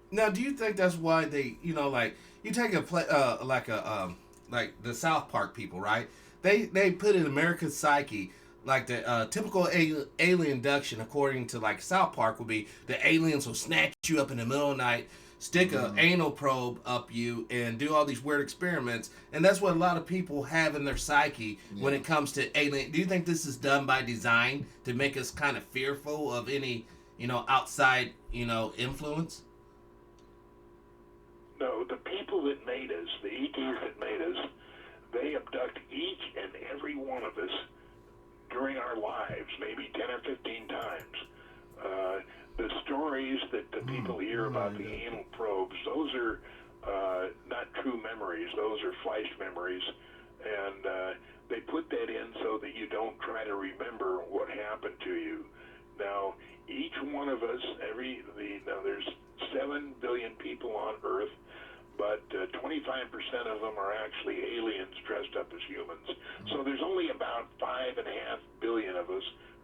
Now, do you think that's why they, like, you take like the South Park people, right? They put in America's psyche, like the typical alien abduction, according to like South Park, would be the aliens will snatch you up in the middle of the night, stick an anal probe up you, and do all these weird experiments. And that's what a lot of people have in their psyche when it comes to alien. Do you think this is done by design to make us kind of fearful of any, outside, influence? No, the people that made us, the ETs that made us, they abduct each and every one of us during our lives, maybe 10 or 15 times. The stories that the people hear about the anal probes, those are not true memories. Those are flash memories. And they put that in so that you don't try to remember what happened to you. Now, each one of us, there's 7 billion people on Earth, but 25% of them are actually aliens dressed up as humans. So there's only about 5.5 billion of us,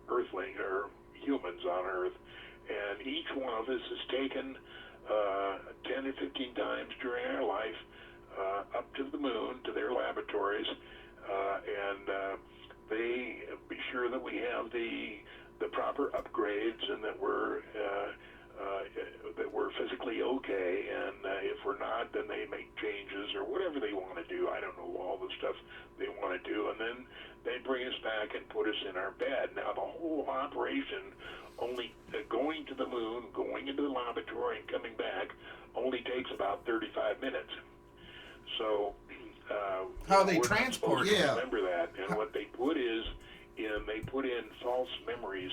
Earthling or humans on Earth, and each one of us is taken 10 to 15 times during our life up to the moon, to their laboratories, and they be sure that we have the proper upgrades and that we're physically okay, and if we're not, then they make changes or whatever they want to do. I don't know all the stuff they want to do, and then they bring us back and put us in our bed. Now, the whole operation, only going to the moon, going into the laboratory, and coming back, only takes about 35 minutes. So, how they we're not transport? supposed to remember that, and what they put is, they put in false memories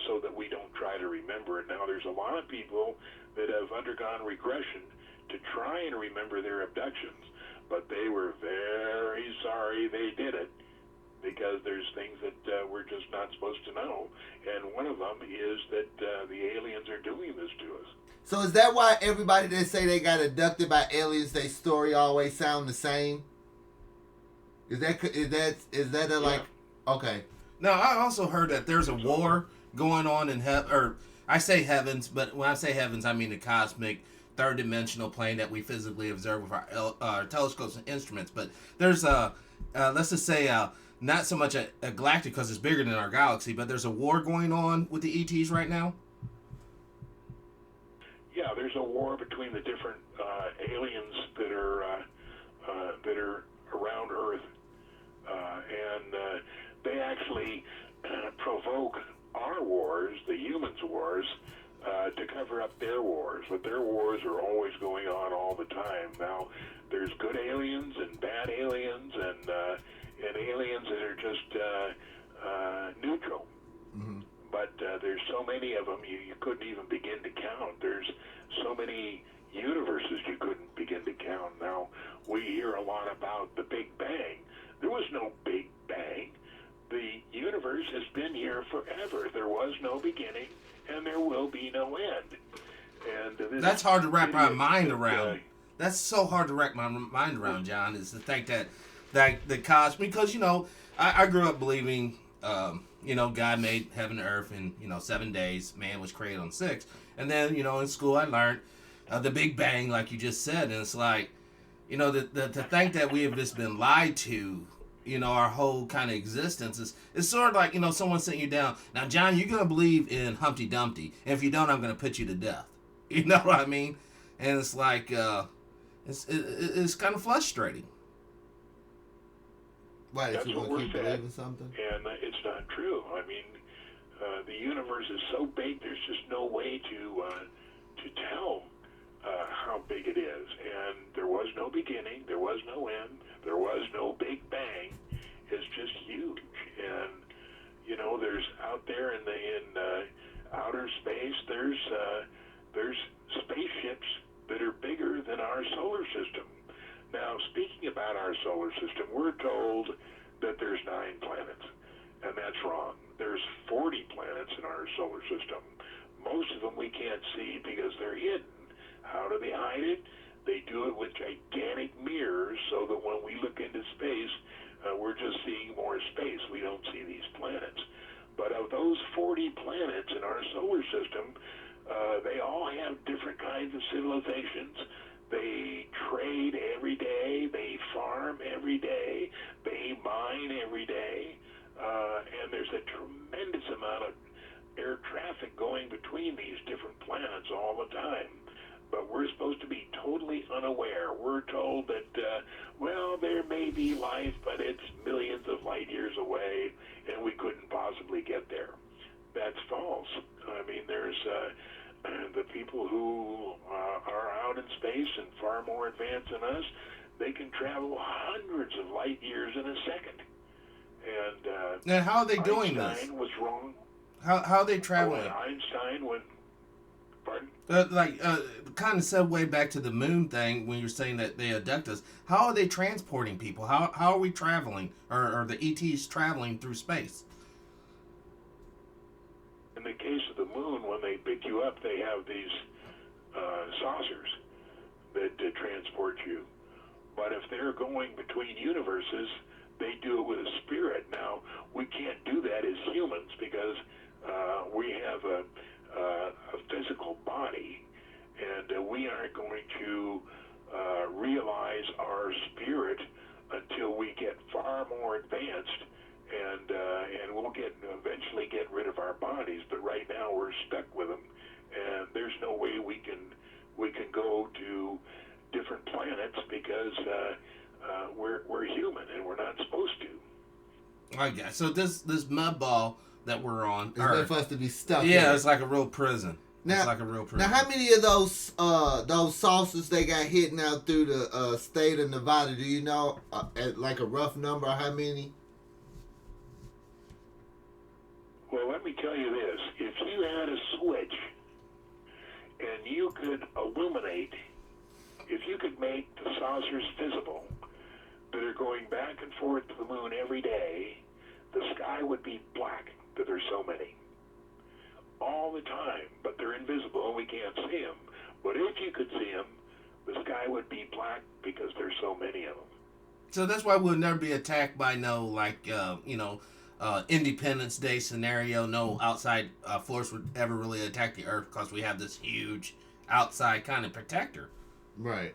so that we don't try to remember it. Now, there's a lot of people that have undergone regression to try and remember their abductions, but they were very sorry they did it, because there's things that we're just not supposed to know, and one of them is that the aliens are doing this to us. So is that why everybody that say they got abducted by aliens, their story always sound the same? Is that a like? Okay. Now, I also heard that there's a war going on in heaven, or I say heavens, but when I say heavens, I mean the cosmic third dimensional plane that we physically observe with our telescopes and instruments. But there's let's just say not so much a galactic, because it's bigger than our galaxy, but there's a war going on with the ETs right now. Yeah, there's a war between the different aliens that are around Earth, and they actually provoke our wars, the humans' wars, to cover up their wars. But their wars are always going on all the time. Now, there's good aliens and bad aliens, and aliens that are just neutral. Mm-hmm. But there's so many of them, you couldn't even begin to count. There's so many universes you couldn't begin to count. Now, we hear a lot about the Big Bang. There was no Big Bang. The universe has been here forever. There was no beginning, and there will be no end. And that's hard to wrap my mind around. That's so hard to wrap my mind around, John, is to think that the cosmic, because, I grew up believing, God made heaven and earth in, 7 days. Man was created on 6. And then, in school I learned the Big Bang, like you just said. And it's like, to think that we have just been lied to, our whole kind of existence is sort of like, someone sitting you down. Now, John, you're going to believe in Humpty Dumpty. And if you don't, I'm going to put you to death. You know what I mean? And it's like, it's kind of frustrating. Why, that's if you what want to we're keep fed, believing something? and it's not true. I mean, the universe is so big, there's just no way to tell how big it is. And there was no beginning, there was no end, there was no Big Bang. It's just huge. And there's out there in outer space, there's spaceships that are bigger than our solar system. Now, speaking about our solar system, we're told that there's 9 planets, and that's wrong. There's 40 planets in our solar system. Most of them we can't see because they're hidden. How do they hide it? They do it with gigantic mirrors so that when we look into space, we're just seeing more space. We don't see these planets. But of those 40 planets in our solar system, they all have different kinds of civilizations. They trade every day, they farm every day, they mine every day, and there's a tremendous amount of air traffic going between these different planets all the time. But we're supposed to be totally unaware. We're told that, there may be life, but it's millions of light years away, and we couldn't possibly get there. that's false. I mean, there's the people who are out in space and far more advanced than us. They can travel hundreds of light years in a second. And Now, how are they doing this? Einstein was wrong. How are they Oh, traveling? and Einstein went. Pardon? Kind of segue back to the moon thing when you're saying that they abduct us. How are they transporting people? How are we traveling, or the ETs traveling through space? In the case of the moon, when they pick you up, they have these saucers that transport you. But if they're going between universes, they do it with a spirit. Now, we can't do that as humans because we have a physical body, and we aren't going to realize our spirit until we get far more advanced, and we'll eventually get rid of our bodies. But right now we're stuck with them, and there's no way we can go to different planets because we're human and we're not supposed to. I guess so. This mud ball that we're on, It's meant for us to be stuck. yeah, in. it's like a real prison. Now, it's like a real prison. Now, how many of those saucers they got hitting out through the state of Nevada? Do you know, at like a rough number, how many? Well, let me tell you this. If you had a switch and you could illuminate, if you could make the saucers visible that are going back and forth to the moon every day, the sky would be black that there's so many. All the time, but they're invisible and we can't see them. But if you could see them, the sky would be black because there's so many of them. So that's why we'll never be attacked by no Independence Day scenario. No outside force would ever really attack the Earth because we have this huge outside kind of protector. Right.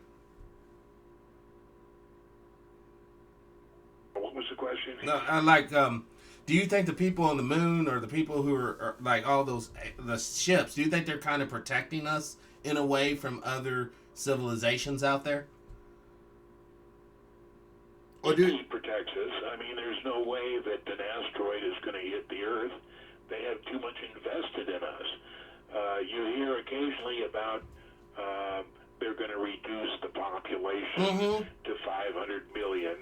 What was the question? No, do you think the people on the moon or the people who are like all those the ships? Do you think they're kind of protecting us in a way from other civilizations out there? Or it protects us. I mean, there's no way that an asteroid is going to hit the Earth. They have too much invested in us. You hear occasionally about they're going to reduce the population to 500 million.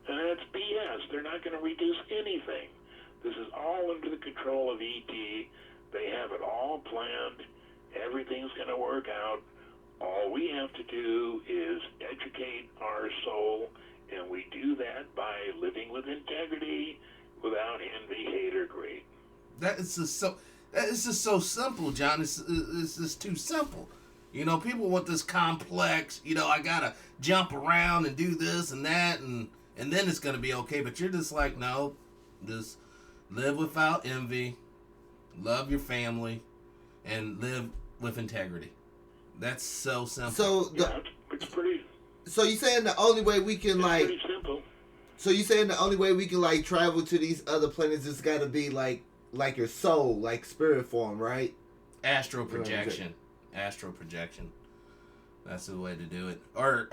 And that's BS. They're not going to reduce anything. This is all under the control of ET. They have it all planned. Everything's going to work out. All we have to do is educate our soul, and we do that by living with integrity, without envy, hate, or greed. That is just so simple, John. It's just too simple. You know, people want this complex. You know, I gotta jump around and do this and that, and then it's gonna be okay. But you're just like, no, just live without envy, love your family, and live with integrity. That's so simple. So It's pretty. So you saying the only way we can Pretty simple. So you saying the only way we can travel to these other planets is got to be like your soul, like spirit form, right? Astral projection. Astral projection. That's the way to do it. Or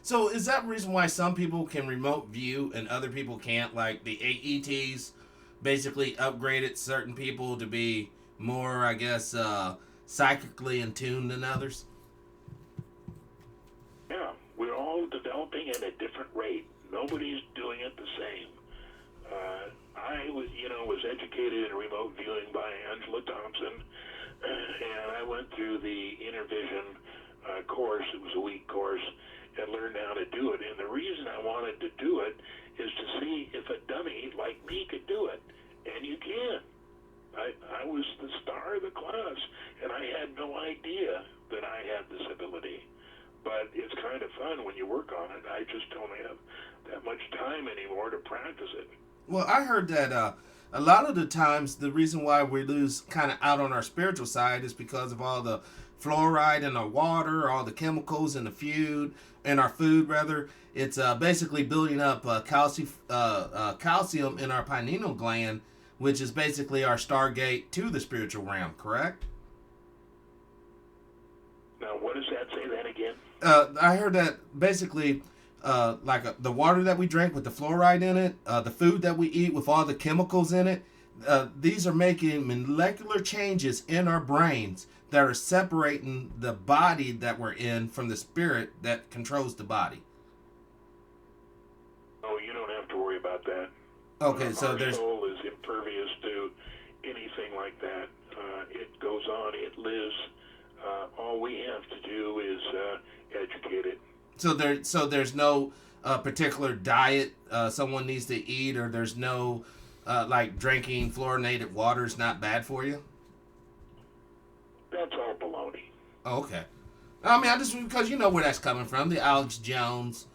so is that the reason why some people can remote view and other people can't? Like the AETs basically upgraded certain people to be more, I guess, psychically in tune than others. Yeah, we're all developing at a different rate. Nobody's doing it the same. I was educated in remote viewing by Angela Thompson, and I went through the Intervision course. It was a week course, and learned how to do it. And the reason I wanted to do it is to see if a dummy like me could do it, and you can. I was the star of the class, and I had no idea that I had this ability. But it's kind of fun when you work on it. I just don't have that much time anymore to practice it. Well, I heard that a lot of the times the reason why we lose kind of out on our spiritual side is because of all the fluoride in our water, all the chemicals in the food, rather. It's basically building up calcium in our pineal gland, which is basically our stargate to the spiritual realm, correct? Now, what does that say that again? I heard that basically the water that we drink with the fluoride in it, the food that we eat with all the chemicals in it, these are making molecular changes in our brains that are separating the body that we're in from the spirit that controls the body. Oh, you don't have to worry about that. Okay, so Our there's soul is impervious to anything like that. It goes on, it lives. All we have to do is educate it. there's no particular diet someone needs to eat, or there's no like drinking fluorinated water is not bad for you. That's all baloney. Oh, okay. I mean, I just because you know where that's coming from, the Alex Jones,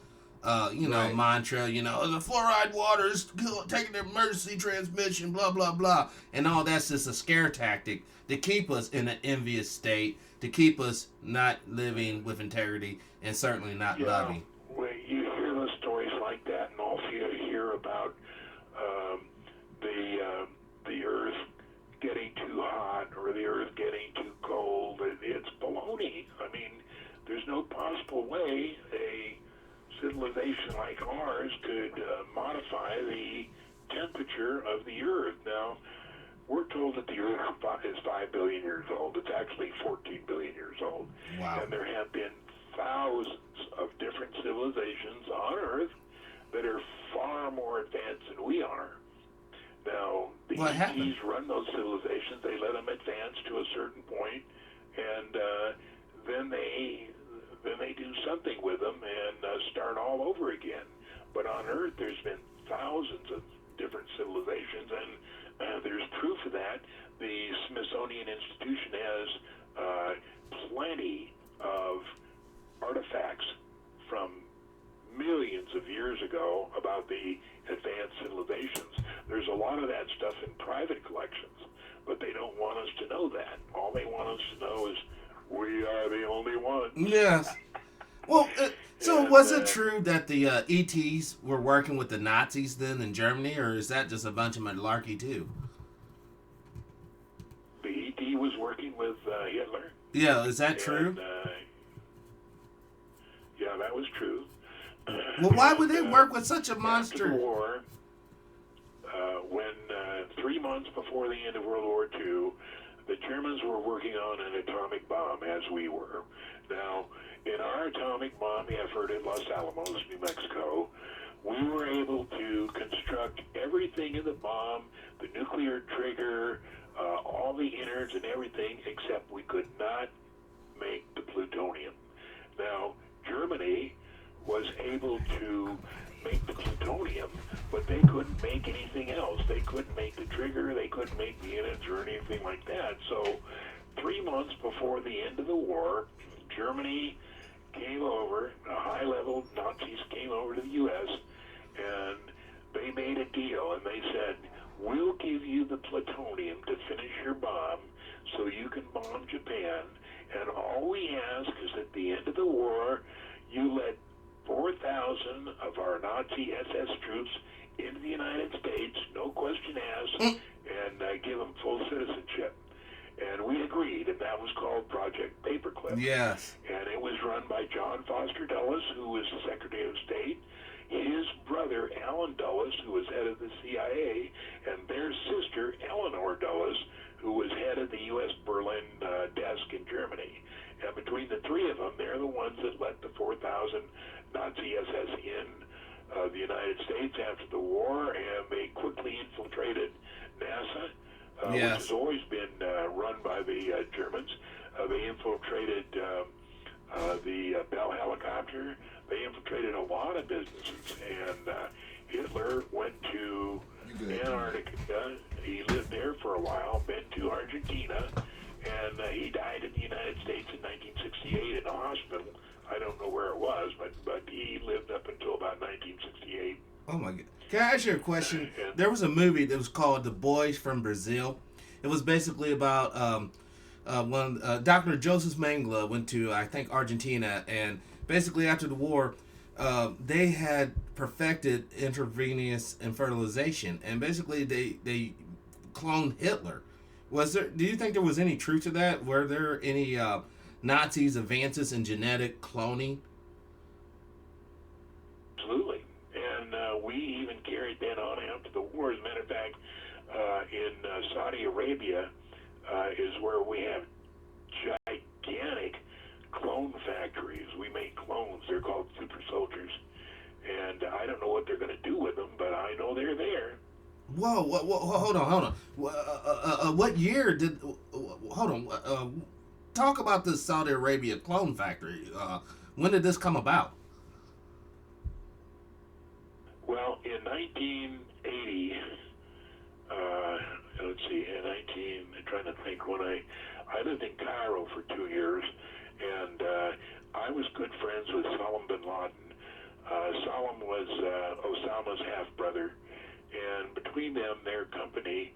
Right. mantra. The fluoride water is taking the emergency transmission, blah blah blah, and all that's just a scare tactic to keep us in an envious state, to keep us not living with integrity, and certainly not loving. When you hear the stories like that, and also you hear about um, the Earth getting too hot or the Earth getting too cold, it's baloney. I mean, there's no possible way a civilization like ours could modify the temperature of the Earth. Now, we're told that the Earth is 5 billion years old. It's actually 14 billion years old. Wow. And there have been thousands of different civilizations on Earth that are far more advanced than we are. Now, the What happened? ETs run those civilizations. They let them advance to a certain point, and then they do something with them and start all over again. But on Earth, there's been thousands of different civilizations, and there's proof of that. The Smithsonian Institution has plenty of artifacts from millions of years ago about the advanced civilizations. There's a lot of that stuff in private collections, but they don't want us to know that. All they want us to know is we are the only ones. Yes. Well, so And, was it true that the ETs were working with the Nazis then in Germany, or is that just a bunch of malarkey too? The ET was working with Hitler. Yeah, is that true? And, yeah, that was true. Well, why would they And, work with such a After monster? the war, when 3 months before the end of World War II, the Germans were working on an atomic bomb, as we were. Now, in our atomic bomb effort in Los Alamos, New Mexico, we were able to construct everything in the bomb, the nuclear trigger, all the innards and everything, except we could not make the plutonium. Now, Germany was able to make the plutonium, but they couldn't make anything else. They couldn't make the trigger, they couldn't make the innards or anything like that. So 3 months before the end of the war, Germany came over, high-level Nazis came over to the U.S., and they made a deal, and they said, we'll give you the plutonium to finish your bomb so you can bomb Japan, and all we ask is at the end of the war, you let 4,000 of our Nazi SS troops into the United States, no question asked, and give them full citizenship. And we agreed, and that was called Project Paperclip. Yes. And it was run by John Foster Dulles, who was the Secretary of State, his brother Alan Dulles, who was head of the CIA, and their sister Eleanor Dulles, who was head of the U.S. Berlin desk in Germany. And between the three of them, they're the ones that let the 4,000 Nazi SS in the United States after the war, and they quickly infiltrated NASA, which Yes. has always been run by the Germans. They infiltrated the Bell helicopter. They infiltrated a lot of businesses, and Hitler went to Antarctica. He lived there for a while, been to Argentina, and he died in the United States in 1968 in a hospital. I don't know where it was, but he lived up until about 1968. Oh my God. Can I ask you a question? There was a movie that was called The Boys from Brazil. It was basically about when Dr. Joseph Mengele went to, I think, Argentina, and basically after the war, they had perfected intravenous fertilization, and basically they cloned Hitler. Do you think there was any truth to that? Were there any Nazis advances in genetic cloning? Absolutely. And we even carried that on after the war. As a matter of fact, in Saudi Arabia is where we have gigantic clone factories. We make clones. They're called super soldiers. And I don't know what they're going to do with them, but I know they're there. Whoa, hold on. What year did? Hold on. Talk about this Saudi Arabia clone factory. When did this come about? Well, in 1980, let's see, I'm trying to think when I lived in Cairo for 2 years, and I was good friends with Salam bin Laden. Salam was Osama's half-brother, and between them, their company,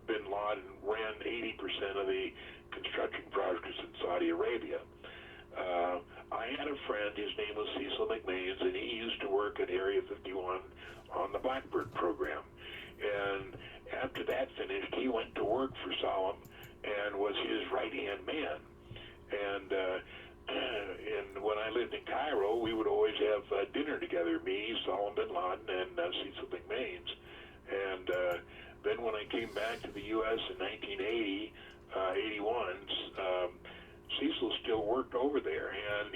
bin Laden, ran 80% of the construction projects in Saudi Arabia. I had a friend, his name was Cecil McMahons, and he used to work at Area 51 on the Blackbird program. And after that finished, he went to work for Salam and was his right-hand man. And when I lived in Cairo, we would always have dinner together, me, Salam bin Laden, and Cecil McMahons. And then when I came back to the U.S. in 1980, 81, Cecil still worked over there, and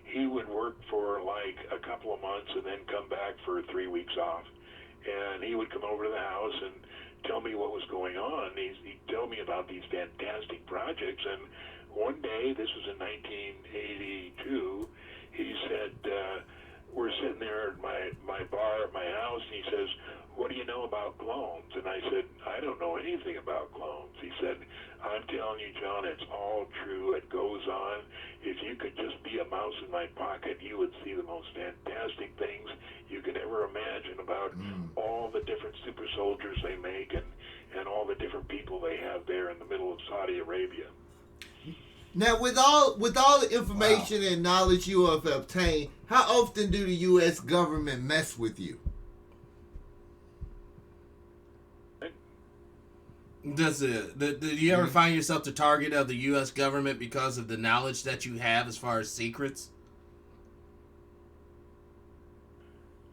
he would work for like a couple of months and then come back for 3 weeks off. And he would come over to the house and tell me what was going on. He'd tell me about these fantastic projects. And one day, this was in 1982, he said, we're sitting there at my bar at my house, and he says, "What do you know about clones?" And I said, "I don't know anything about clones." He said, "I'm telling you, John, it's all true. It goes on. If you could just be a mouse in my pocket, you would see the most fantastic things you could ever imagine about all the different super soldiers they make and all the different people they have there in the middle of Saudi Arabia." Now, with all the information and knowledge you have obtained, how often do the U.S. government mess with you? Does it? Do you ever find yourself the target of the U.S. government because of the knowledge that you have as far as secrets?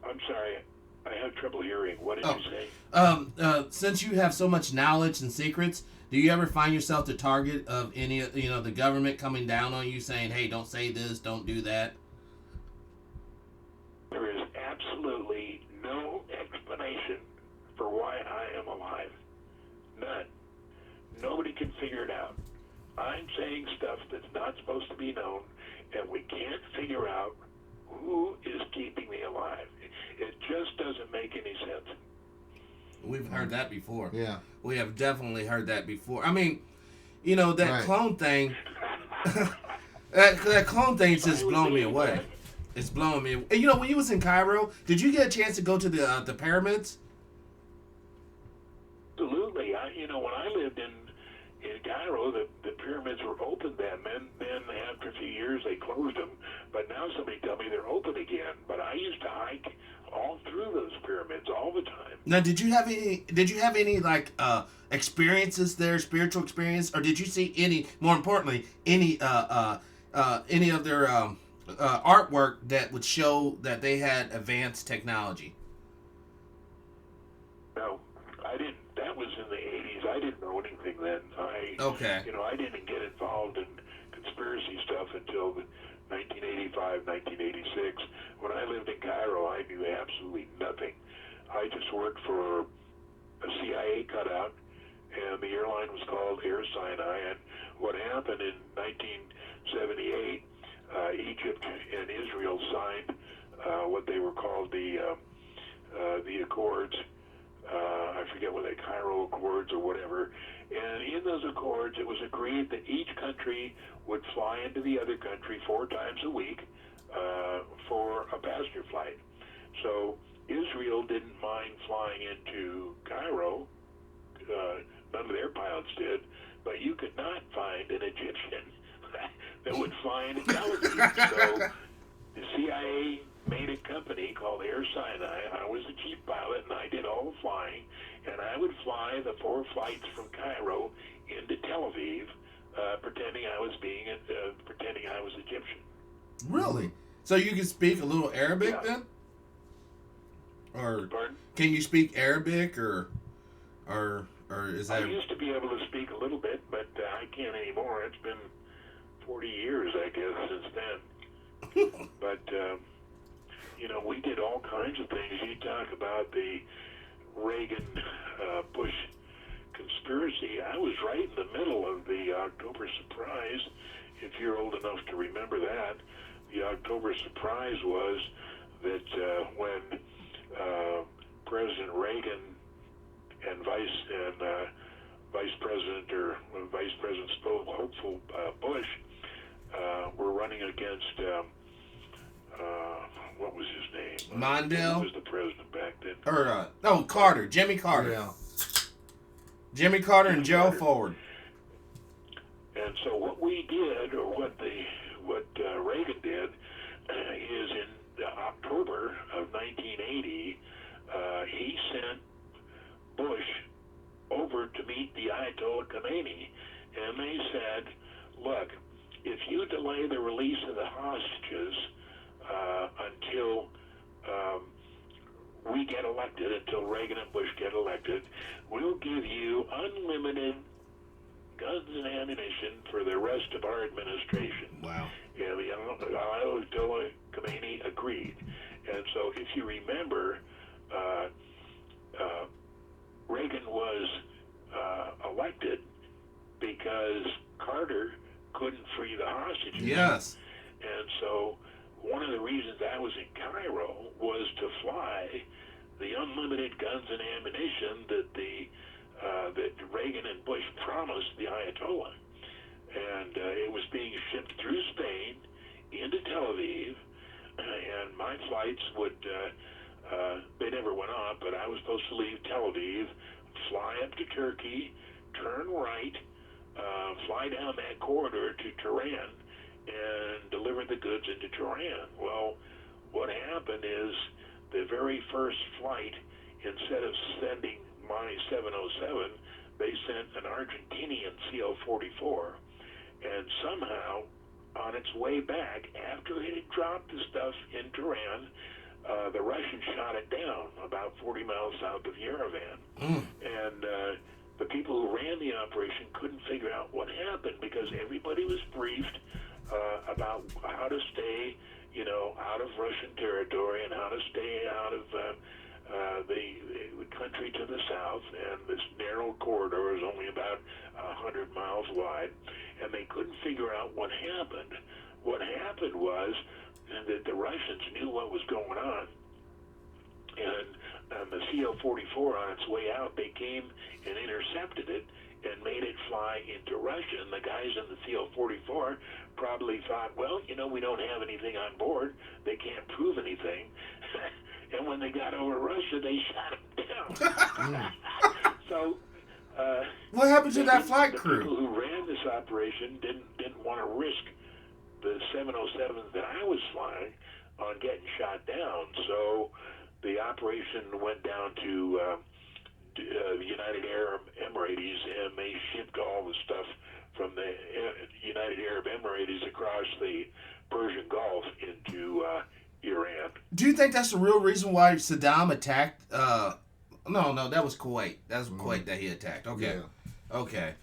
I'm sorry, I have trouble hearing. What did you say? Since you have so much knowledge and secrets, do you ever find yourself the target of any, the government coming down on you saying, "Hey, don't say this, don't do that"? There is absolutely no explanation for why I am alive. None. Nobody can figure it out. I'm saying stuff that's not supposed to be known, and we can't figure out who is keeping me alive. It just doesn't make any sense. We've heard that before. Yeah. We have definitely heard that before. I mean, that clone thing, that clone thing's just blowing me away. It's blowing me away. And when you was in Cairo, did you get a chance to go to the pyramids? Absolutely. When I lived in Cairo, the pyramids were open then. Then after a few years, they closed them. But now somebody tell me they're open again. But I used to hike all through those pyramids all the time. Now, did you have any like experiences there, spiritual experience, or did you see any? More importantly, any of their artwork that would show that they had advanced technology? No, I didn't. That was in the 80s. I didn't know anything then. I didn't get involved in conspiracy stuff until 1985, 1986. When I lived in Cairo, I knew absolutely nothing. I just worked for a CIA cutout, and the airline was called Air Sinai. And what happened in 1978, Egypt and Israel signed what they were called the Accords. I forget what they Cairo Accords or whatever. And in those accords, it was agreed that each country would fly into the other country 4 times a week for a passenger flight. So Israel didn't mind flying into Cairo. None of their pilots did. But you could not find an Egyptian that would fly into Tel Aviv. So the CIA made a company called Air Sinai. I was the chief pilot, and I did all the flying. And I would fly the 4 flights from Cairo into Tel Aviv, pretending I was Egyptian. Really? So you can speak a little Arabic then? Or Pardon? can you speak Arabic or or is I that? used to be able to speak a little bit, but I can't anymore. It's been 40 years, I guess, since then. But, we did all kinds of things. You talk about the Reagan-Bush conspiracy. I was right in the middle of the October surprise, if you're old enough to remember that. The October surprise was that when President Reagan and Vice President hopeful Bush were running against what was his name? Mondale? Who was the president back then? Or no, Carter, Jimmy Carter. Yeah. Jimmy Carter and Joe Carter. Ford. And so what we did, or what Reagan did, is in October of 1980, he sent Bush over to meet the Ayatollah Khomeini, and they said, look, if you delay the release of the hostages until we get elected, until Reagan and Bush get elected, we'll give you unlimited guns and ammunition for the rest of our administration. Wow. And the Ayatollah Khomeini agreed. And so if you remember, Reagan was elected because Carter couldn't free the hostages. Yes. And so one of the reasons I was in Cairo was to fly the unlimited guns and ammunition that that Reagan and Bush promised the Ayatollah. And it was being shipped through Spain into Tel Aviv, and my flights they never went on, but I was supposed to leave Tel Aviv, fly up to Turkey, turn right, fly down that corridor to Tehran, and deliver the goods into Tehran. Well, what happened is the very first flight, instead of sending my 707, they sent an Argentinian CO-44, and somehow, on its way back, after it had dropped the stuff in Tehran, the Russians shot it down about 40 miles south of Yerevan. And the people who ran the operation couldn't figure out what happened because everybody was briefed about how to stay, out of Russian territory and how to stay out of the country to the south. And this narrow corridor is only about 100 miles wide, and they couldn't figure out what happened. What happened was that the Russians knew what was going on, and the CO-44 on its way out, they came and intercepted it and made it fly into Russia. And the guys in the CO-44 probably thought, well, we don't have anything on board. They can't prove anything. And when they got over Russia, they shot them down. So, what happened to that flight the crew? people who ran this operation didn't want to risk the 707s that I was flying on getting shot down. So the operation went down to the United Arab Emirates, and they shipped all the stuff from the United Arab Emirates across the Persian Gulf into Iran. Do you think that's the real reason why Saddam attacked? No, that was Kuwait. That was Kuwait that he attacked. Okay, Yeah. okay.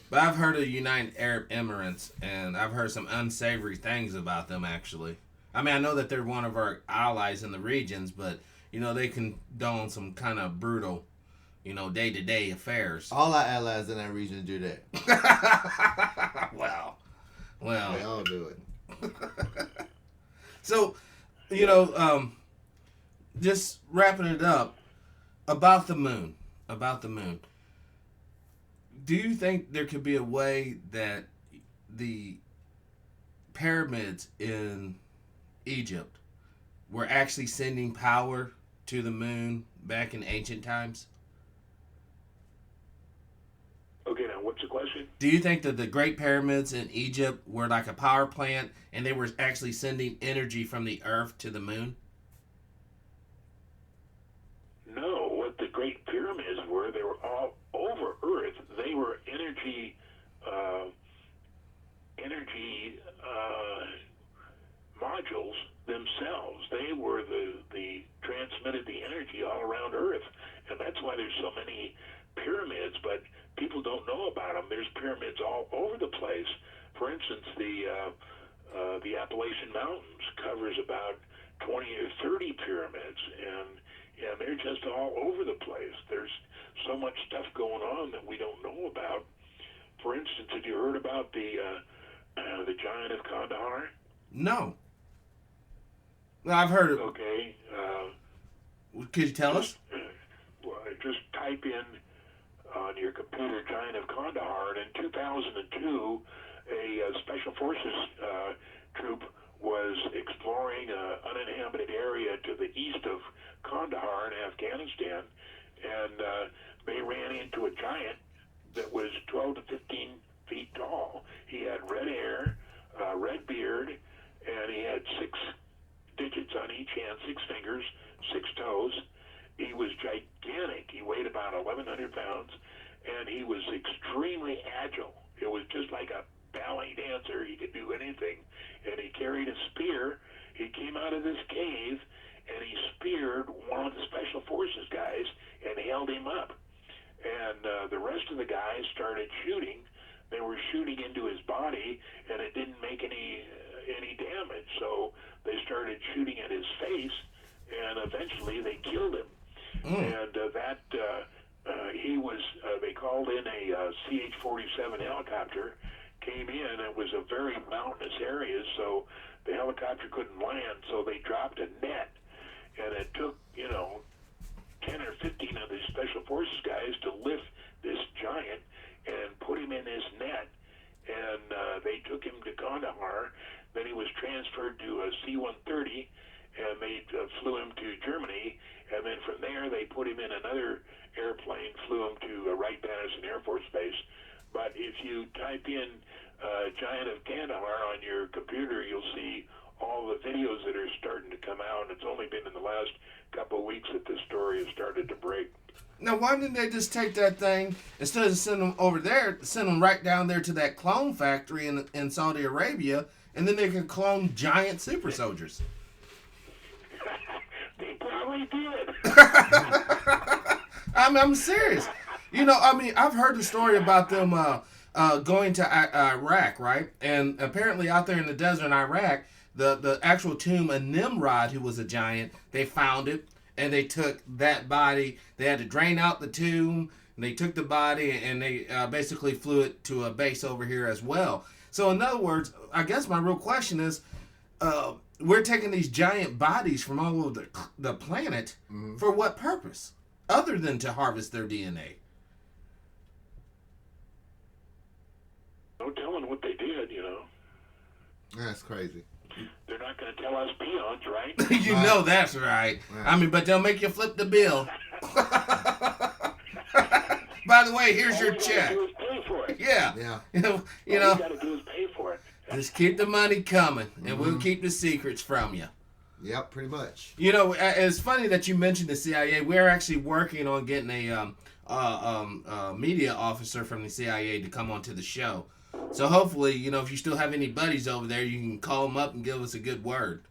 But I've heard of United Arab Emirates, and I've heard some unsavory things about them. Actually, I mean, I know that they're one of our allies in the regions, but they condone some kind of brutal, day-to-day affairs. All our allies in that region do that. Well, They all do it. So, just wrapping it up, about the moon. Do you think there could be a way that the pyramids in Egypt were actually sending power to the moon back in ancient times? Okay, now what's the question? Do you think that the Great Pyramids in Egypt were like a power plant and they were actually sending energy from the earth to the moon? No, what the Great Pyramids were, they were all over Earth. They were energy modules themselves. They were the transmitted the energy all around Earth, and that's why there's so many pyramids There's pyramids all over the place. For instance, the Appalachian Mountains covers about 20 or 30 pyramids, and they're just all over the place. There's so much stuff going on that we don't know about. For instance, have you heard about the Giant of Kandahar? No. Well, I've heard it. Okay. Could you tell us? Just type in on your computer Giant of Kandahar, and in 2002, a Special Forces troop was exploring an uninhabited area to the east of Kandahar in Afghanistan, and they ran into a giant that was 12 to 15 feet tall. He had red hair, red beard, and he had 6 digits on each hand, 6 fingers, 6 toes. He was gigantic. He weighed about 1,100 pounds, and he was extremely agile. It was just like a ballet dancer. He could do anything, and he carried a spear. He came out of this cave, and he speared one of the Special Forces guys and held him up. And the rest of the guys started shooting. They were shooting into his body, and it didn't make any damage. So they started shooting at his face, and eventually they killed him. And he was, they called in a CH-47 helicopter, came in. It was a very mountainous area, so the helicopter couldn't land, so they dropped a net. And it took, 10 or 15 of the Special Forces guys to lift this giant and put him in this net. And they took him to Kandahar. Then he was transferred to a C-130, and they flew him to Germany. And then from there, they put him in another airplane, flew him to Wright-Patterson Air Force Base. But if you type in Giant of Kandahar on your computer, you'll see all the videos that are starting to come out. It's only been in the last couple of weeks that this story has started to break. Now, why didn't they just take that thing, instead of sending them over there, send them right down there to that clone factory in Saudi Arabia, and then they can clone giant super soldiers? They probably did. I'm serious. I've heard the story about them going to Iraq, right? And apparently out there in the desert in Iraq, the actual tomb of Nimrod, who was a giant, they found it, and they took that body. They had to drain out the tomb, and they took the body, and they basically flew it to a base over here as well. So in other words, I guess my real question is, we're taking these giant bodies from all over the planet for what purpose, other than to harvest their DNA? No telling what they did, That's crazy. They're not going to tell us peons, right? You know that's right. Right. But they'll make you flip the bill. By the way, here's All your we check. gotta do is pay for it. Yeah. Yeah. All we got to do is pay for it. Just keep the money coming, and we'll keep the secrets from you. Yep, pretty much. It's funny that you mentioned the CIA. We're actually working on getting a media officer from the CIA to come onto the show. So hopefully, if you still have any buddies over there, you can call them up and give us a good word.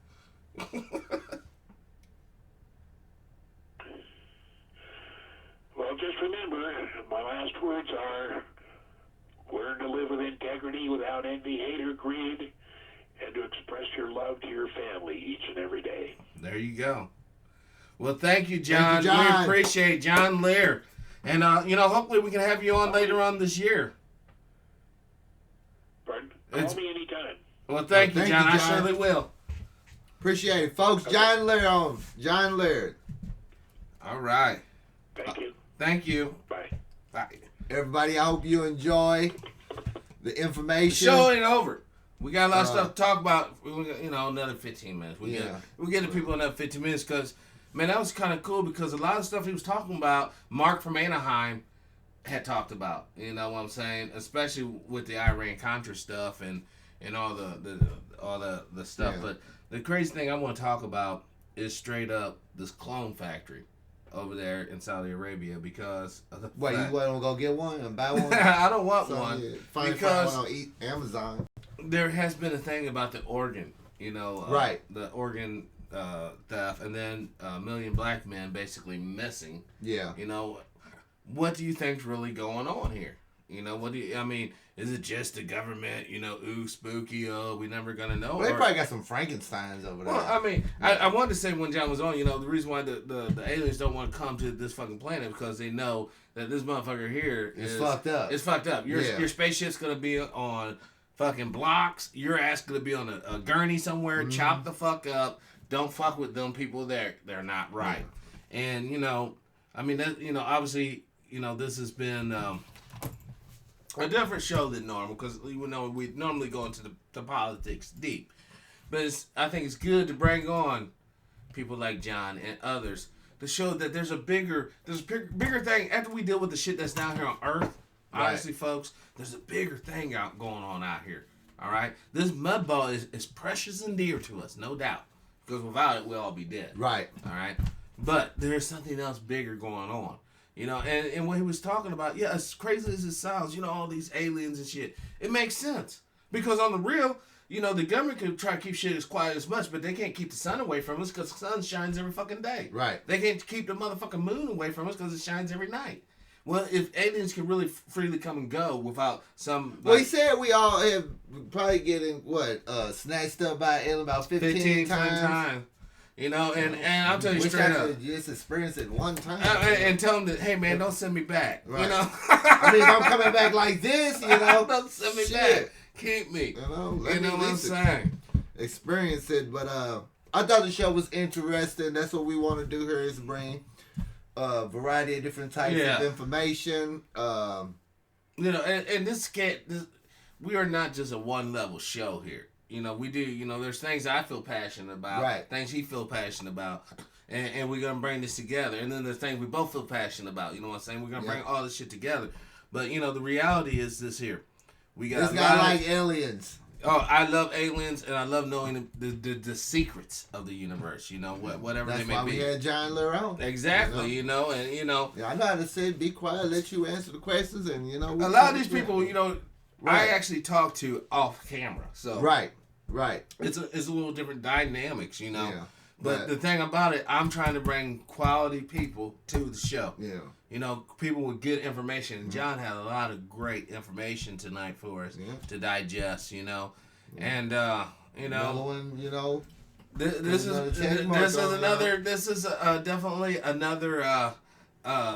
Well, just remember, my last words are, learn to live with integrity without envy, hate, or greed, and to express your love to your family each and every day. There you go. Well, thank you, John. Thank you, John. We appreciate John Lear. And, hopefully we can have you on later on this year. Pardon? Call me anytime. Well, thank you, John. I John. surely will. Appreciate it, folks. John Lear on. John Lear. All right. Thank you. Thank you. Bye. Bye. Everybody, I hope you enjoy the The information. show ain't over. We got a lot of stuff to talk about. We got, another 15 minutes. We Yeah. get the people another 15 minutes because, man, that was kind of cool because a lot of stuff he was talking about, Mark from Anaheim had talked about. You know what I'm saying? Especially with the Iran-Contra stuff and all the stuff. Yeah. But the crazy thing I want to talk about is straight up this clone factory over there in Saudi Arabia because of the Wait, fact- you want to go get one and buy one? I don't want So, one yeah, find because one on Amazon. there has been a thing about the organ, Right. the organ theft, and then a million black men basically missing. Yeah. What do you think's really going on here? You know, what do you, I mean, is it just the government? You know, ooh, spooky, oh, we never gonna know. Well, they probably got some Frankensteins over there. Well, I mean, I wanted to say when John was on, you know, the reason why the aliens don't want to come to this fucking planet because they know that this motherfucker here is fucked up. It's fucked up. Your spaceship's gonna be on fucking blocks. Your ass gonna be on a gurney somewhere. Chop the fuck up. Don't fuck with them people there. They're not right. Yeah. And you know, I mean, that, you know, obviously, you know, this has been a different show than normal because you know we normally go into the politics deep, but I think it's good to bring on people like John and others to show that there's a bigger thing after we deal with the shit that's down here on Earth. Honestly, folks, there's a bigger thing going on out here. All right, this mud ball is precious and dear to us, no doubt, because without it we'll all be dead. Right. All right, but there's something else bigger going on. You know, and what he was talking about, yeah, as crazy as it sounds, you know, all these aliens and shit, it makes sense. Because on the real, you know, the government could try to keep shit as quiet as much, but they can't keep the sun away from us because the sun shines every fucking day. Right. They can't keep the motherfucking moon away from us because it shines every night. Well, if aliens can really freely come and go without some... Well, he said we all have probably getting, snatched up by an alien about 15 times. You know, and I'll tell you straight up. Just experience it one time. And tell them that, hey, man, don't send me back. Right. You know? I mean, if I'm coming back like this, you know. Don't send me back. Keep me. You know what I'm saying? Experience it. But I thought the show was interesting. That's what we want to do here is bring a variety of different types of information. You know, and we are not just a one-level show here. You know, we do, you know, there's things I feel passionate about, things he feel passionate about, and we're going to bring this together. And then there's things we both feel passionate about, you know what I'm saying? We're going to bring all this shit together. But, you know, the reality is this here. We got this guy like aliens. Oh, I love aliens, and I love knowing the secrets of the universe, you know, whatever they may be. That's why we had John Lear on. Exactly, you know, and, you know. Yeah, I know how to sit, be quiet, let you answer the questions, and, you know. A lot of these people, you know, I actually talk to off camera, so. Right. It's a little different dynamics, you know. Yeah, but the thing about it, I'm trying to bring quality people to the show. Yeah. You know, people with good information. And John had a lot of great information tonight for us to digest, you know. And you know, this is definitely another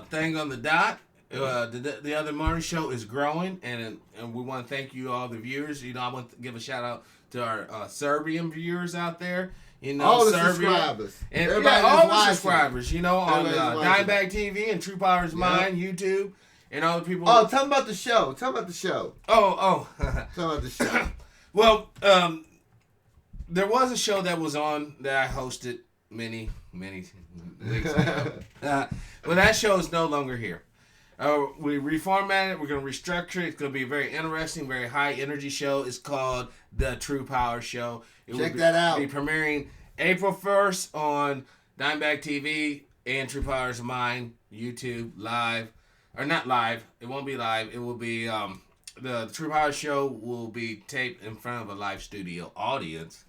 thing on the dot. The other morning show is growing, and we want to thank you all the viewers. You know, I want to give a shout out to our Serbian viewers out there. You know, all the Serbia, subscribers. And all the subscribers, you know, on Dimebag TV and Truepowerismine, YouTube, and all the people. Oh, tell them about the show. Tell them about the show. Oh. Tell them about the show. Well, there was a show that was on that I hosted many weeks ago. But that show is no longer here. We reformatted it. We're going to restructure it. It's going to be a very interesting, very high energy show. It's called The True Power Show. Check that out. It'll be premiering April 1st on Dimebag TV and Truepowerismine YouTube live. Or not live. It won't be live. It will be the True Power Show will be taped in front of a live studio audience.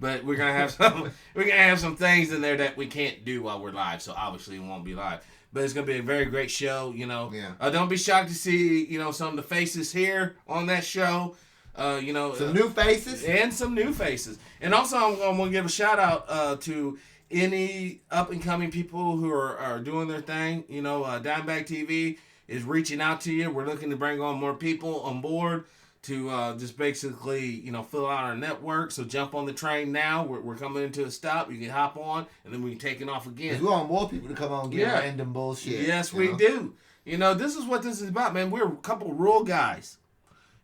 But we're gonna have some things in there that we can't do while we're live. So obviously it won't be live. But it's going to be a very great show, you know. Yeah. Don't be shocked to see, you know, some of the faces here on that show. You know. Some new faces. And some new faces. And also I'm going to give a shout out to any up-and-coming people who are doing their thing. You know, Dimebag TV is reaching out to you. We're looking to bring on more people on board to just basically, you know, fill out our network. So jump on the train now. We're coming into a stop. You can hop on, and then we can take it off again. We want more people to come on and get random bullshit. Yes, we do. You know, this is what this is about, man. We're a couple rural guys.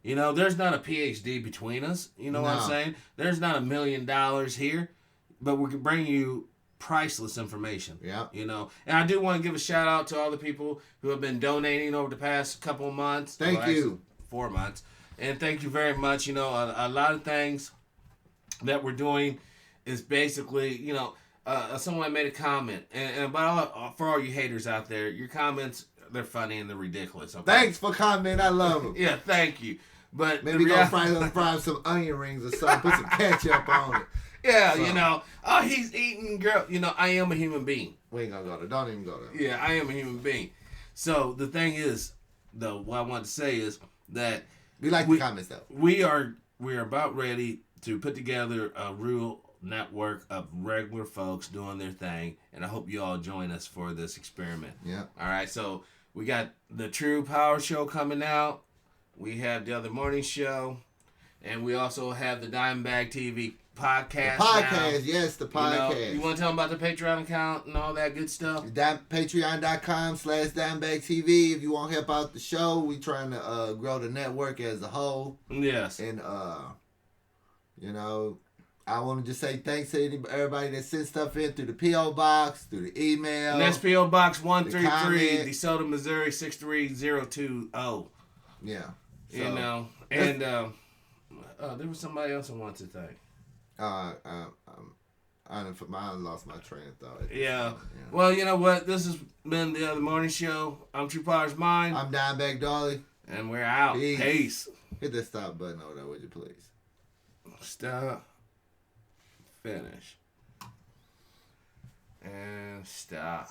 You know, there's not a PhD between us. You know what I'm saying? There's not $1 million here, but we can bring you priceless information. Yeah. You know, and I do want to give a shout out to all the people who have been donating over the past couple of months. Thank you. 4 months. And thank you very much. You know, a lot of things that we're doing is basically, you know, someone made a comment. And for all you haters out there, your comments, they're funny and they're ridiculous. Okay? Thanks for commenting. I love them. Yeah, thank you. But maybe go fry some onion rings or something. Put some ketchup on it. Yeah, so. You know. Oh, he's eating, girl. You know, I am a human being. We ain't gonna go there. Don't even go there. Yeah, I am a human being. So the thing is, though, what I want to say is that We like the comments though. we are about ready to put together a real network of regular folks doing their thing, and I hope you all join us for this experiment. Yeah. All right, so we got the True Power Show coming out. We have the other morning show, and we also have the Dimebag TV podcast. The podcast, now. yes, the podcast. You want to tell them about the Patreon account and all that good stuff? Patreon.com/DimebagTV. If you want help out the show, we trying to grow the network as a whole. Yes. And you know, I want to just say thanks to everybody that sent stuff in through the P.O. Box, through the email. And that's P.O. Box 133, the DeSoto, Missouri 63020. Yeah. So, You know, and there was somebody else I wanted to thank. I lost my train of thought. Yeah. Well, you know what? This has been the Other Morning Show. I'm Truepowerismine. I'm Dimebag Dolly. And we're out. Peace. Hit that stop button over there, would you please? Stop. Finish. And stop.